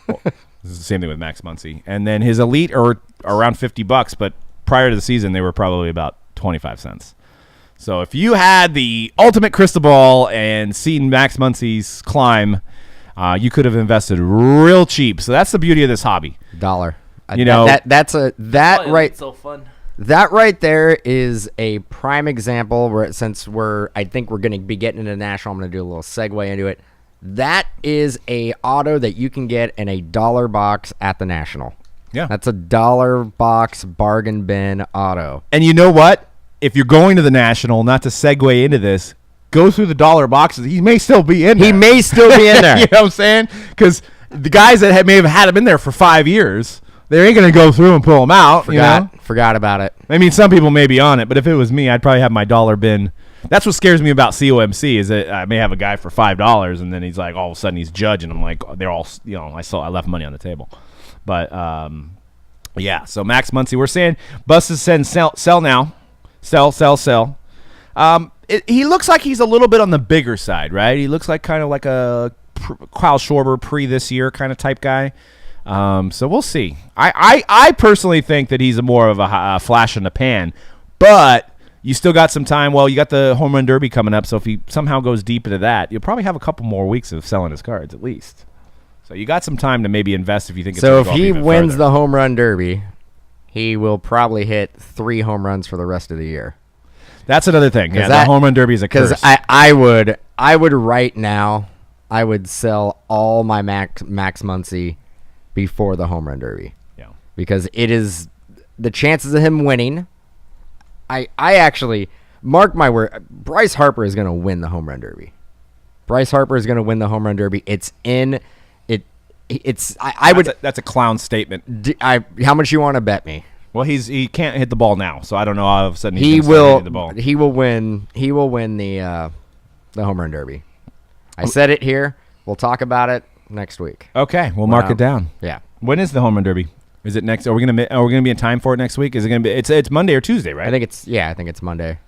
Well, this is the same thing with Max Muncy. And then his Elite are around $50, but prior to the season, they were probably about 25 cents. So if you had the ultimate crystal ball and seen Max Muncy's climb, you could have invested real cheap. So that's the beauty of this hobby. $1. That right. It's so fun. That right there is a prime example where, since I think we're going to be getting into national, I'm going to do a little segue into it. That is a auto that you can get in a $1 box at the National. Yeah. That's a $1 box bargain bin auto. And you know what? If you're going to the National, not to segue into this, go through the $1 boxes. He may still be in there. He may still be in there. You know what I'm saying? Because the guys that may have had him in there for 5 years, they ain't gonna go through and pull them out. Forgot about it. I mean, some people may be on it, but if it was me, I'd probably have my dollar bin. That's what scares me about COMC is that I may have a guy for $5 and then he's like all of a sudden he's judging. I'm like, they're all, I left money on the table, but yeah. So Max Muncy, we're saying Bus is saying sell now, sell. He looks like he's a little bit on the bigger side, right? He looks like kind of like a Kyle Schwarber pre this year kind of type guy. So we'll see. I personally think that he's more of a flash in the pan, but you still got some time. Well, you got the Home Run Derby coming up, so if he somehow goes deep into that, you'll probably have a couple more weeks of selling his cards at least. So you got some time to maybe invest if you think it's so. If If he wins the Home Run Derby, he will probably hit 3 home runs for the rest of the year. That's another thing. Yeah, the Home Run Derby is a curse. Because I would right now, I would sell all my Max Muncy before the Home Run Derby. Yeah. Because it is the chances of him winning. I actually mark my word. Bryce Harper is going to win the Home Run Derby. Bryce Harper is going to win the Home Run Derby. It's in it. That's a clown statement. How much you want to bet me? Well, he can't hit the ball now, so I don't know. All of a sudden he will hit the ball. He will win. He will win the Home Run Derby. I said it here. We'll talk about it next week. Okay, we'll mark it down. Yeah. When is the Home Run Derby? Is it next? Are we gonna be in time for it next week? Is it gonna be? It's Monday or Tuesday, right? I think it's Monday.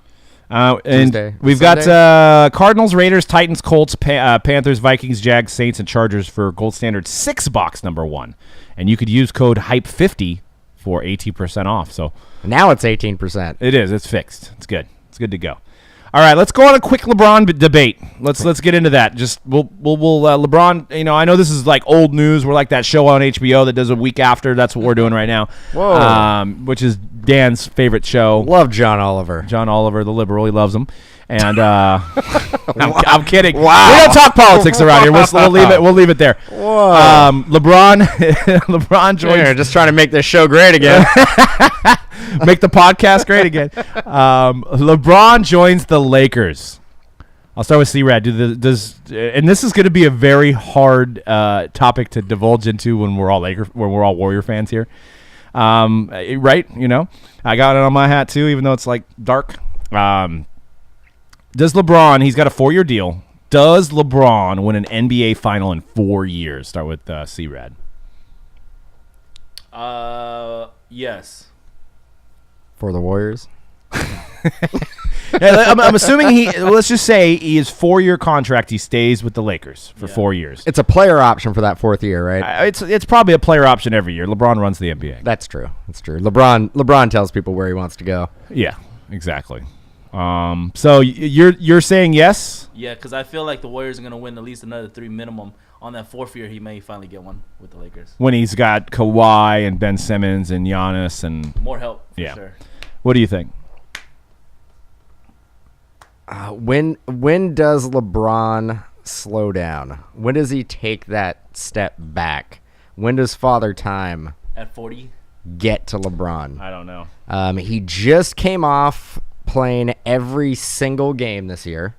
And Tuesday. we've Sunday? got Cardinals, Raiders, Titans, Colts, Panthers, Vikings, Jags, Saints, and Chargers for Gold Standard 6-box number 1, and you could use code HYPE50 for 18% off. So now it's 18%. It is. It's fixed. It's good. It's good to go. All right, let's go on a quick LeBron debate. Let's get into that. Just we'll LeBron. I know this is like old news. We're like that show on HBO that does a week after. That's what we're doing right now. Whoa. Which is Dan's favorite show. Love John Oliver. John Oliver, the liberal. He loves him. And I'm kidding. Wow. We don't talk politics around here. We'll leave it. We'll leave it there. Whoa. LeBron joins. You're just trying to make this show great again. Make the podcast great again. LeBron joins the Lakers. I'll start with C-Rad. And this is going to be a very hard topic to divulge into when we're all Warrior fans here. Right? I got it on my hat too, even though it's like dark. Does LeBron? He's got a 4-year deal. Does LeBron win an NBA final in 4 years? Start with C-Rad. Yes. For the Warriors? I'm assuming let's just say his 4-year contract, he stays with the Lakers for 4 years. It's a player option for that 4th year, right? It's probably a player option every year. LeBron runs the NBA. That's true. LeBron tells people where he wants to go. Yeah, exactly. So you're saying yes? Yeah, because I feel like the Warriors are going to win at least another 3 minimum. On that 4th year, he may finally get one with the Lakers. When he's got Kawhi and Ben Simmons and Giannis and more help, for sure. What do you think? When does LeBron slow down? When does he take that step back? When does Father Time at 40 get to LeBron? I don't know. He just came off playing every single game this year.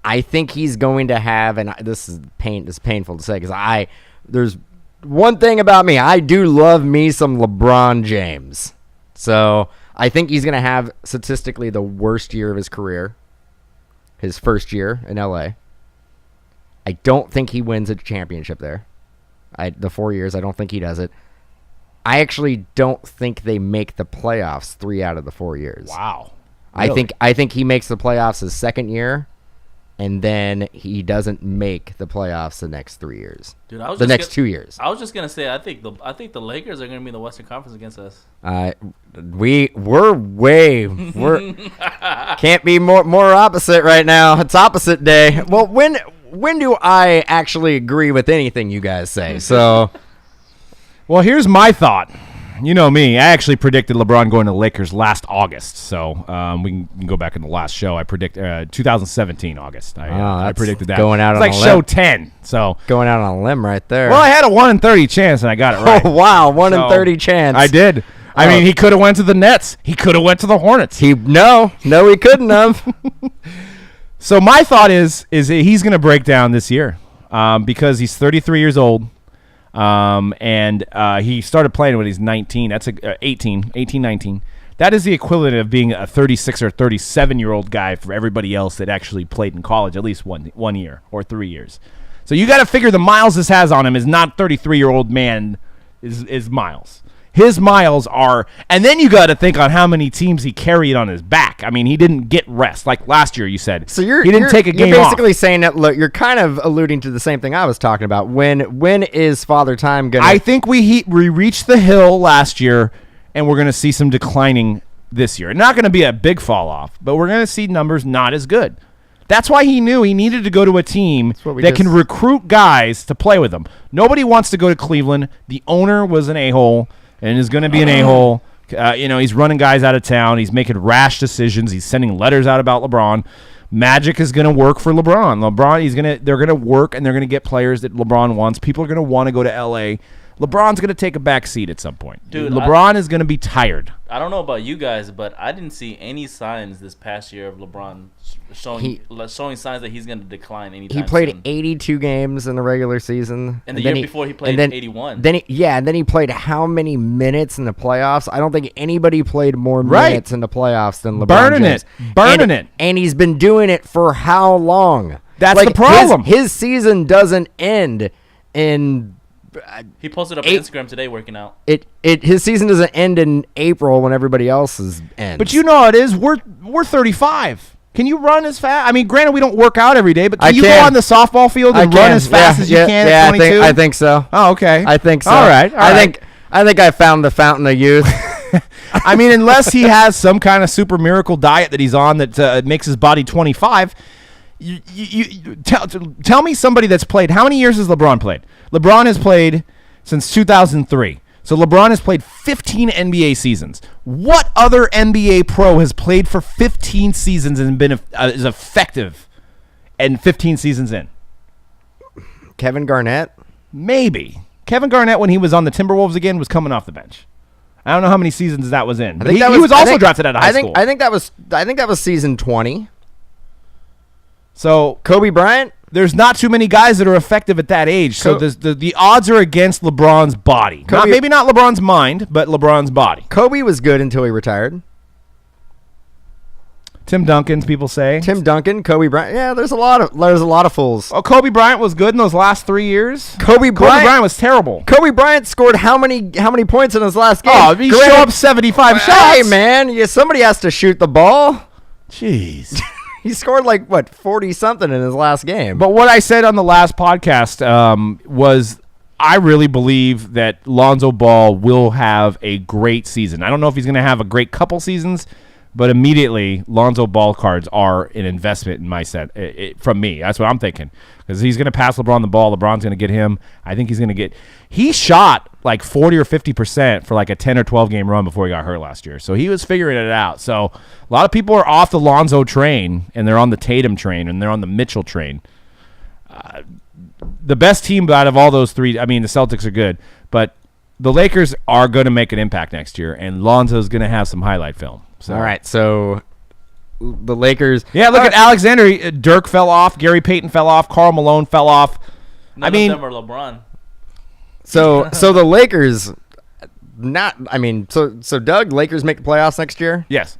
I think he's going to have, and this is painful to say because there's one thing about me. I do love me some LeBron James. So I think he's going to have statistically the worst year of his career, his first year in LA. I don't think he wins a championship there. The 4 years, I don't think he does it. I actually don't think they make the playoffs 3 out of the 4 years. Wow. Really? I think he makes the playoffs his second year. And then he doesn't make the playoffs the next 3 years. Dude, the next 2 years. I was just gonna say I think the Lakers are gonna be in the Western Conference against us. We're can't be more opposite right now. It's opposite day. Well, when do I actually agree with anything you guys say? So, well, here's my thought. You know me. I actually predicted LeBron going to the Lakers last August. So we can go back in the last show. I predict 2017 August. I predicted that. Going out it's on like a show limb. 10. So going out on a limb right there. Well, I had a 1 in 30 chance, and I got it right. Oh wow, 1 in 30 chance. I did. I mean, he could have went to the Nets. He could have went to the Hornets. No, he couldn't have. So my thought is that he's going to break down this year because he's 33 years old. And he started playing when he's 19. That's 18, 19. That is the equivalent of being a 36 or 37-year-old guy for everybody else that actually played in college at least one year or 3 years. So you got to figure the miles this has on him is not 33-year-old man is miles. His miles are, and then you got to think on how many teams he carried on his back. I mean, he didn't get rest like last year. You said so. He didn't take a game off. You're basically saying that. Look, you're kind of alluding to the same thing I was talking about. When is Father Time gonna? I think we reached the hill last year, and we're going to see some declining this year. Not going to be a big fall off, but we're going to see numbers not as good. That's why he knew he needed to go to a team that can recruit guys to play with them. Nobody wants to go to Cleveland. The owner was an a-hole and is going to be an a-hole. He's running guys out of town. He's making rash decisions. He's sending letters out about LeBron. Magic is going to work for LeBron. They're going to work, and they're going to get players that LeBron wants. People are going to want to go to L.A. LeBron's going to take a back seat at some point. Dude, LeBron is going to be tired. I don't know about you guys, but I didn't see any signs this past year of LeBron showing signs that he's going to decline anytime soon. He played 82 games in the regular season. And the year before he played 81. And then he played how many minutes in the playoffs? I don't think anybody played more minutes in the playoffs than LeBron James. Burning it. And he's been doing it for how long? That's the problem. His season doesn't end in... He posted up on Instagram today working out. His season doesn't end in April when everybody else's ends. But you know how it is. We're 35. Can you run as fast? I mean, granted, we don't work out every day, but can you go on the softball field and run as fast as you can at 22? I think so. Oh, okay. I think so. All right. I think I found the fountain of youth. I mean, unless he has some kind of super miracle diet that he's on that makes his body 25. You tell me somebody that's played. How many years has LeBron played? LeBron has played since 2003. So LeBron has played 15 NBA seasons. What other NBA pro has played for 15 seasons and been is effective and 15 seasons in? Kevin Garnett? Maybe. Kevin Garnett, when he was on the Timberwolves again, was coming off the bench. I don't know how many seasons that was in. He was also drafted out of high school. I think that was season 20. So Kobe Bryant? There's not too many guys that are effective at that age. So the odds are against LeBron's body. Maybe not LeBron's mind, but LeBron's body. Kobe was good until he retired. Tim Duncan's people say. Tim Duncan, Kobe Bryant. Yeah, there's a lot of fools. Oh, Kobe Bryant was good in those last 3 years. Kobe Bryant was terrible. Kobe Bryant scored how many points in his last game? Oh, he showed up 75 shots. Hey, man, somebody has to shoot the ball. Jeez. He scored 40-something in his last game. But what I said on the last podcast was I really believe that Lonzo Ball will have a great season. I don't know if he's going to have a great couple seasons, but immediately Lonzo Ball cards are an investment in my set from me. That's what I'm thinking. Because he's going to pass LeBron the ball. LeBron's going to get him. I think he's going to get – he shot 40 or 50% for a 10 or 12 game run before he got hurt last year. So he was figuring it out. So a lot of people are off the Lonzo train, and they're on the Tatum train, and they're on the Mitchell train. The best team out of all those three – I mean, the Celtics are good, but the Lakers are going to make an impact next year, and Lonzo's going to have some highlight film. So. All right, so the Lakers. Yeah, look at Alexander. Dirk fell off. Gary Payton fell off. Karl Malone fell off. None of them are LeBron. So the Lakers, So Doug, Lakers make the playoffs next year. Yes.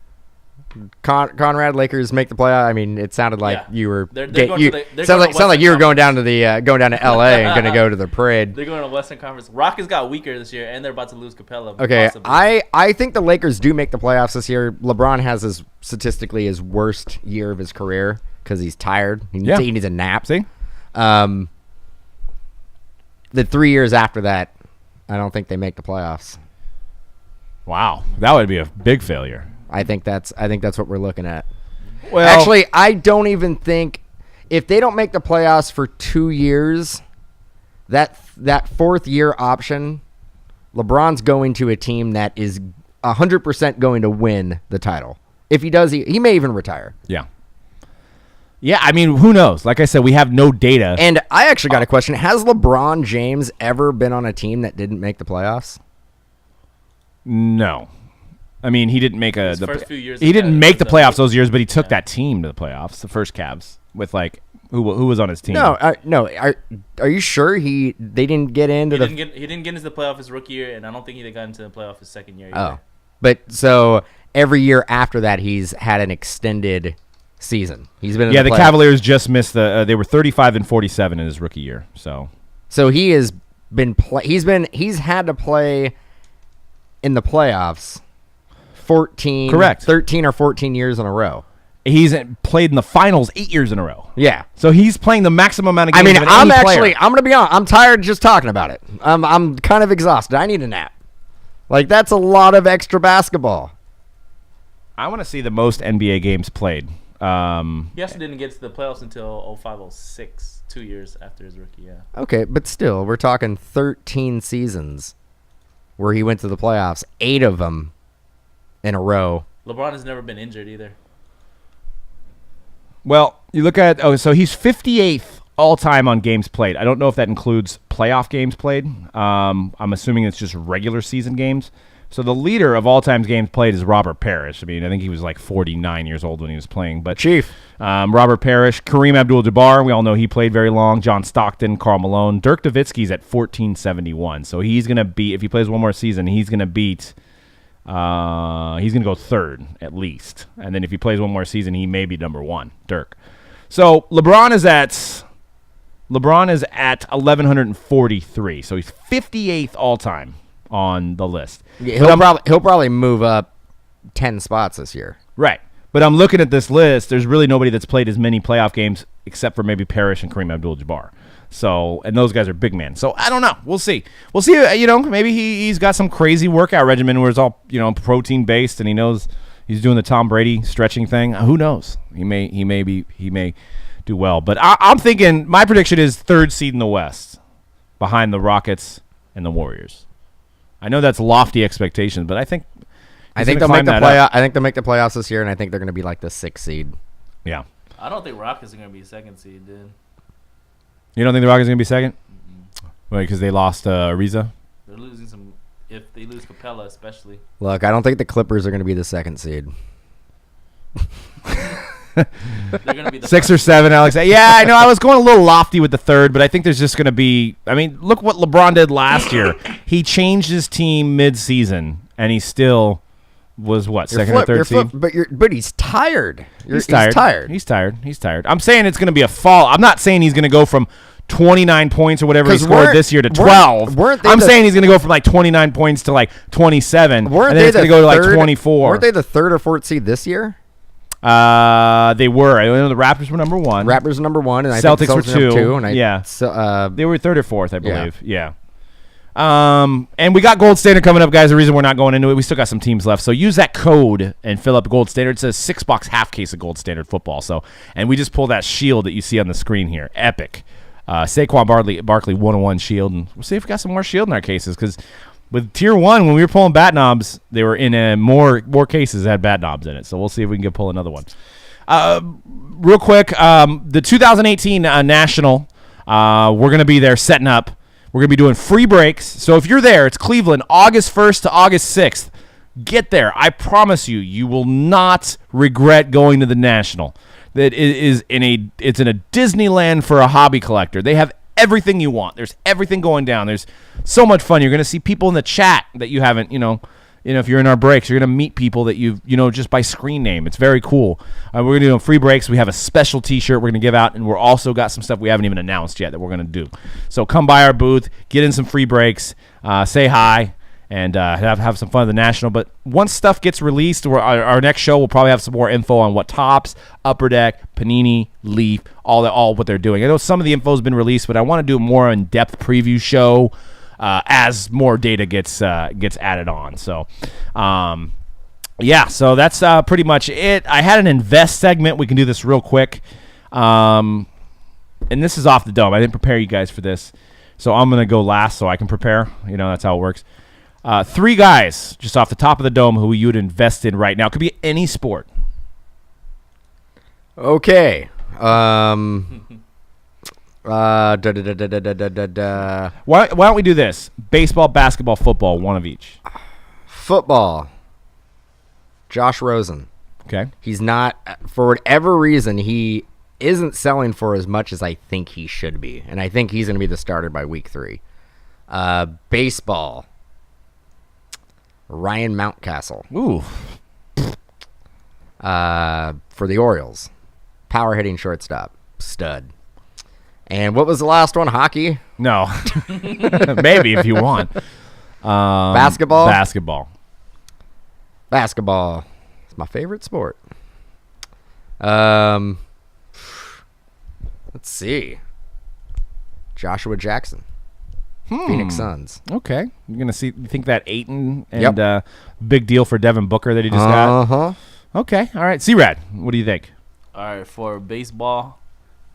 Conrad, Lakers make the playoff. I mean, it sounded like you were. Sounded like you were going down to LA and going to go to the parade. They're going to Western Conference. Rockets got weaker this year, and they're about to lose Capella. Okay, possibly. I think the Lakers do make the playoffs this year. LeBron has statistically his worst year of his career because he's tired. He needs a nap. See, the 3 years after that, I don't think they make the playoffs. Wow, that would be a big failure. I think that's what we're looking at. Well, actually, I don't even think if they don't make the playoffs for 2 years, that fourth year option, LeBron's going to a team that is 100% going to win the title. If he does, he may even retire. Yeah. Yeah, I mean, who knows? Like I said, we have no data. And I actually got a question. Has LeBron James ever been on a team that didn't make the playoffs? No. I mean, he didn't make first few years he didn't make the playoffs those years, but he took that team to the playoffs, the first Cavs, with Who was on his team? No. Are you sure they didn't get into He didn't get into the playoff his rookie year, and I don't think he got into the playoff his second year either. But so every year after that, he's had an extended season. He's been in the playoff. Cavaliers just missed the. They were 35-47 in his rookie year. So he has been he's had to play in the playoffs 13 or 14 years in a row. He's played in the finals 8 years in a row. Yeah. So he's playing the maximum amount of games. I mean, I'm player. going to be honest. I'm tired just talking about it. I'm kind of exhausted. I need a nap. Like, that's a lot of extra basketball. I want to see the most NBA games played. He also didn't get to the playoffs until 05-06, 2 years after his rookie, yeah. Okay, but still, we're talking 13 seasons where he went to the playoffs, 8 of them in a row. LeBron has never been injured either. Well, you look at so he's 58th all-time on games played. I don't know if that includes playoff games played. I'm assuming it's just regular season games. So the leader of all-time games played is Robert Parrish. I mean, I think he was like 49 years old when he was playing. But Chief. Robert Parrish, Kareem Abdul-Jabbar, we all know he played very long. John Stockton, Karl Malone. Dirk Nowitzki's at 1471. So he's going to beat, if he plays one more season, he's going to beat, he's going to go third at least. And then if he plays one more season, he may be number one, Dirk. So LeBron is at 1,143. So he's 58th all-time on the list. Yeah, he'll probably move up 10 spots this year. Right. But I'm looking at this list. There's really nobody that's played as many playoff games except for maybe Parrish and Kareem Abdul-Jabbar. So, and those guys are big men. So I don't know. We'll see. Maybe he's got some crazy workout regimen where it's all, protein based and he knows he's doing the Tom Brady stretching thing. Who knows? He may do well. But I'm thinking my prediction is third seed in the West behind the Rockets and the Warriors. I know that's lofty expectations, but I think they'll make the playoff. I think they'll make the playoffs this year, and I think they're going to be like the 6th seed. Yeah. I don't think Rockets are going to be second seed, dude. You don't think the Rockets are going to be second? Mm-hmm. Wait, because they lost Ariza? They're losing some. If they lose Capella, especially. Look, I don't think the Clippers are going to be the 2nd seed. They're going to be the 6 or 7, Alex. Yeah, I know. I was going a little lofty with the third, but I think there's just going to be. I mean, look what LeBron did last year. He changed his team mid-season, and he still was second or third seed. But he's tired. He's tired. He's tired. I'm saying it's going to be a fall. I'm not saying he's going to go from 29 points or whatever he scored this year to 12. I'm saying he's going to go from like 29 points to like 27, and then it's going to go to like 24. Weren't they the 3rd or 4th seed this year? They were. I know the Raptors were number 1. Raptors number 1, and I Celtics think were 2. And they were 3rd or 4th, I believe. Yeah. And we got Gold Standard coming up, guys. The reason we're not going into it, we still got some teams left. So use that code and fill up Gold Standard. It's a 6-box half case of Gold Standard football. So, and we just pulled that shield that you see on the screen here. Epic. Saquon Barkley 101 shield, and we'll see if we got some more shield in our cases because with Tier 1, when we were pulling bat knobs, they were in more cases that had bat knobs in it. So we'll see if we can pull another one. Real quick, the 2018 National, we're going to be there setting up. We're going to be doing free breaks. So if you're there, it's Cleveland, August 1st to August 6th. Get there. I promise you, you will not regret going to the National. It's in a Disneyland for a hobby collector. They have everything you want. There's everything going down. There's so much fun. You're going to see people in the chat that you haven't, if you're in our breaks, you're going to meet people that just by screen name. It's very cool. We're going to do free breaks. We have a special T-shirt we're going to give out, and we're also got some stuff we haven't even announced yet that we're going to do. So come by our booth, get in some free breaks, say hi, and have some fun at the National. But once stuff gets released, our next show will probably have some more info on what Topps, Upper Deck, Panini, Leaf, all what they're doing. I know some of the info has been released, but I want to do a more in-depth preview show as more data gets added on. So, so that's pretty much it. I had an invest segment. We can do this real quick. And this is off the dome. I didn't prepare you guys for this. So I'm going to go last so I can prepare. That's how it works. 3 guys just off the top of the dome who you would invest in right now. It could be any sport. Okay. Why don't we do this? Baseball, basketball, football, one of each. Football. Josh Rosen. Okay. He's not, for whatever reason, he isn't selling for as much as I think he should be, and I think he's going to be the starter by week 3. Baseball. Ryan Mountcastle. Ooh. For the Orioles. Power hitting shortstop. Stud. And what was the last one? Hockey? No. Maybe if you want. Basketball? Basketball. It's my favorite sport. Let's see. Joshua Jackson. Phoenix Suns. Okay. You're going to see, you think that Ayton and big deal for Devin Booker that he just got? Uh-huh. Okay. All right. C-Rad, what do you think? All right, for baseball,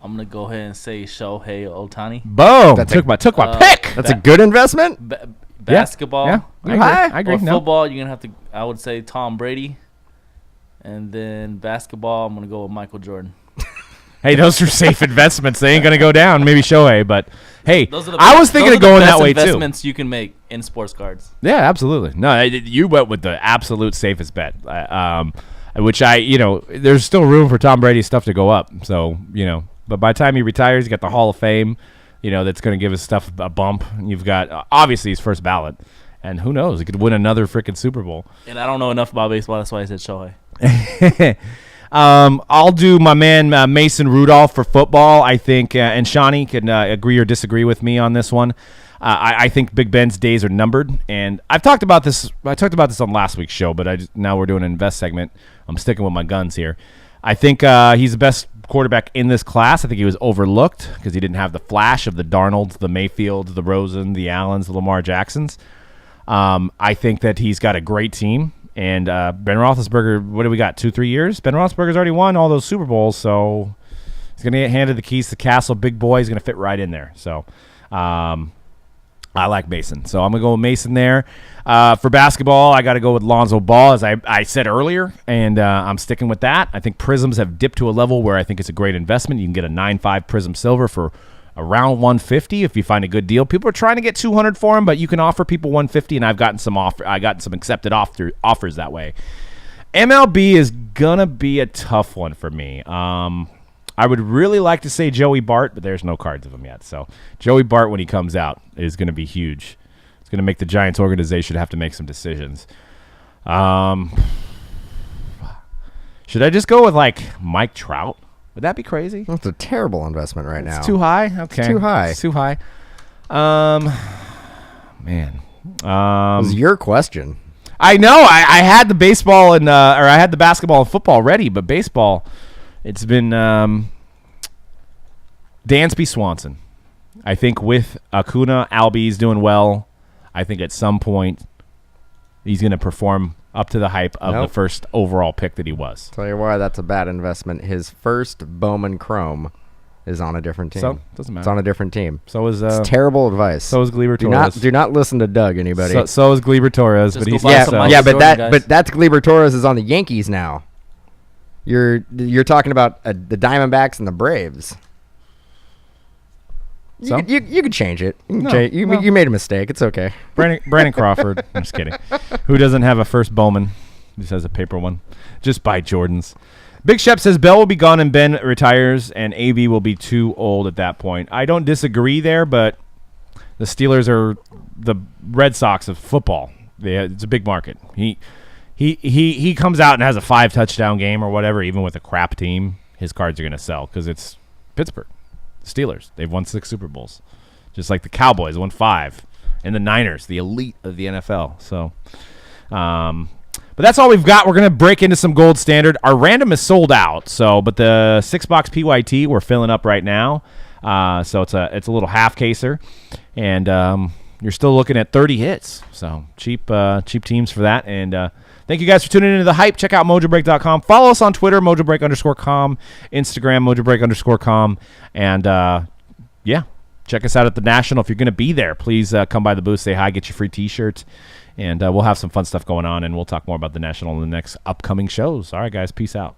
I'm going to go ahead and say Shohei Ohtani. Boom. That's took my pick. That's a good investment. Basketball. Yeah. I agree. For No. football, you're going to have to, I would say, Tom Brady. And then basketball, I'm going to go with Michael Jordan. Hey, those are safe investments. They ain't going to go down. Maybe Shohei, but hey, Those are the I was thinking of going that way too. investments you can make in sports cards. Yeah, absolutely. No, you went with the absolute safest bet. Which there's still room for Tom Brady's stuff to go up. So, but by the time he retires, you got the Hall of Fame, that's going to give his stuff a bump. You've got, obviously, his first ballot. And who knows? He could win another freaking Super Bowl. And I don't know enough about baseball. That's why I said Shohei. I'll do my man Mason Rudolph for football. I think, and Shawnee can agree or disagree with me on this one. I think Big Ben's days are numbered, and I've talked about this. I talked about this on last week's show, but now we're doing an invest segment. I'm sticking with my guns here. I think he's the best quarterback in this class. I think he was overlooked because he didn't have the flash of the Darnolds, the Mayfields, the Rosen, the Allens, the Lamar Jacksons. I think that he's got a great team. And Ben Roethlisberger, what do we got, 2-3 years? Ben Roethlisberger's already won all those Super Bowls, so he's going to get handed the keys to the castle. Big boy, he's going to fit right in there. So I like Mason. So I'm going to go with Mason there. For basketball, I got to go with Lonzo Ball, as I said earlier, and I'm sticking with that. I think Prisms have dipped to a level where I think it's a great investment. You can get a 9.5 Prism Silver for around $150 if you find a good deal. People are trying to get $200 for him, but you can offer people $150, and I've gotten some accepted offers that way. MLB is gonna be a tough one for me. I would really like to say Joey Bart, but there's no cards of him yet. So Joey Bart, when he comes out, is gonna be huge. It's gonna make the Giants organization have to make some decisions. Should I just go with Mike Trout? Would that be crazy? That's a terrible investment right now. It's too high? Okay. It's too high. It's too high. Man. It was your question. I know. I had the baseball or I had the basketball and football ready, but baseball, it's been Dansby Swanson. I think with Acuna, Albies doing well, I think at some point he's going to perform up to the hype of the first overall pick that he was. Tell you why that's a bad investment. His first Bowman Chrome is on a different team. So doesn't matter. It's on a different team. So is it's terrible advice. So is Gleyber Torres. Do not listen to Doug. Anybody. So is Gleyber Torres, Just but he's go buy some Michael Jordan, but that's Gleyber Torres is on the Yankees now. You're talking about the Diamondbacks and the Braves. You could change it. You made a mistake. It's okay. Brandon Crawford. I'm just kidding. Who doesn't have a first Bowman? Just has a paper one. Just buy Jordans. Big Shep says Bell will be gone and Ben retires, and AV will be too old at that point. I don't disagree there, but the Steelers are the Red Sox of football. It's a big market. He comes out and has a 5-touchdown game or whatever, even with a crap team. His cards are going to sell because it's Pittsburgh. Steelers. They've won 6 Super Bowls. Just like the Cowboys won 5. And the Niners, the elite of the NFL. So, but that's all we've got. We're going to break into some gold standard. Our random is sold out. So, but the 6-box PYT we're filling up right now. So it's a little half caser. And you're still looking at 30 hits. So cheap teams for that. And thank you guys for tuning into The Hype. Check out MojoBreak.com. Follow us on Twitter, MojoBreak_com, Instagram, MojoBreak_com. And, check us out at the National. If you're going to be there, please come by the booth, say hi, get your free T-shirts. And we'll have some fun stuff going on, and we'll talk more about the National in the next upcoming shows. All right, guys, peace out.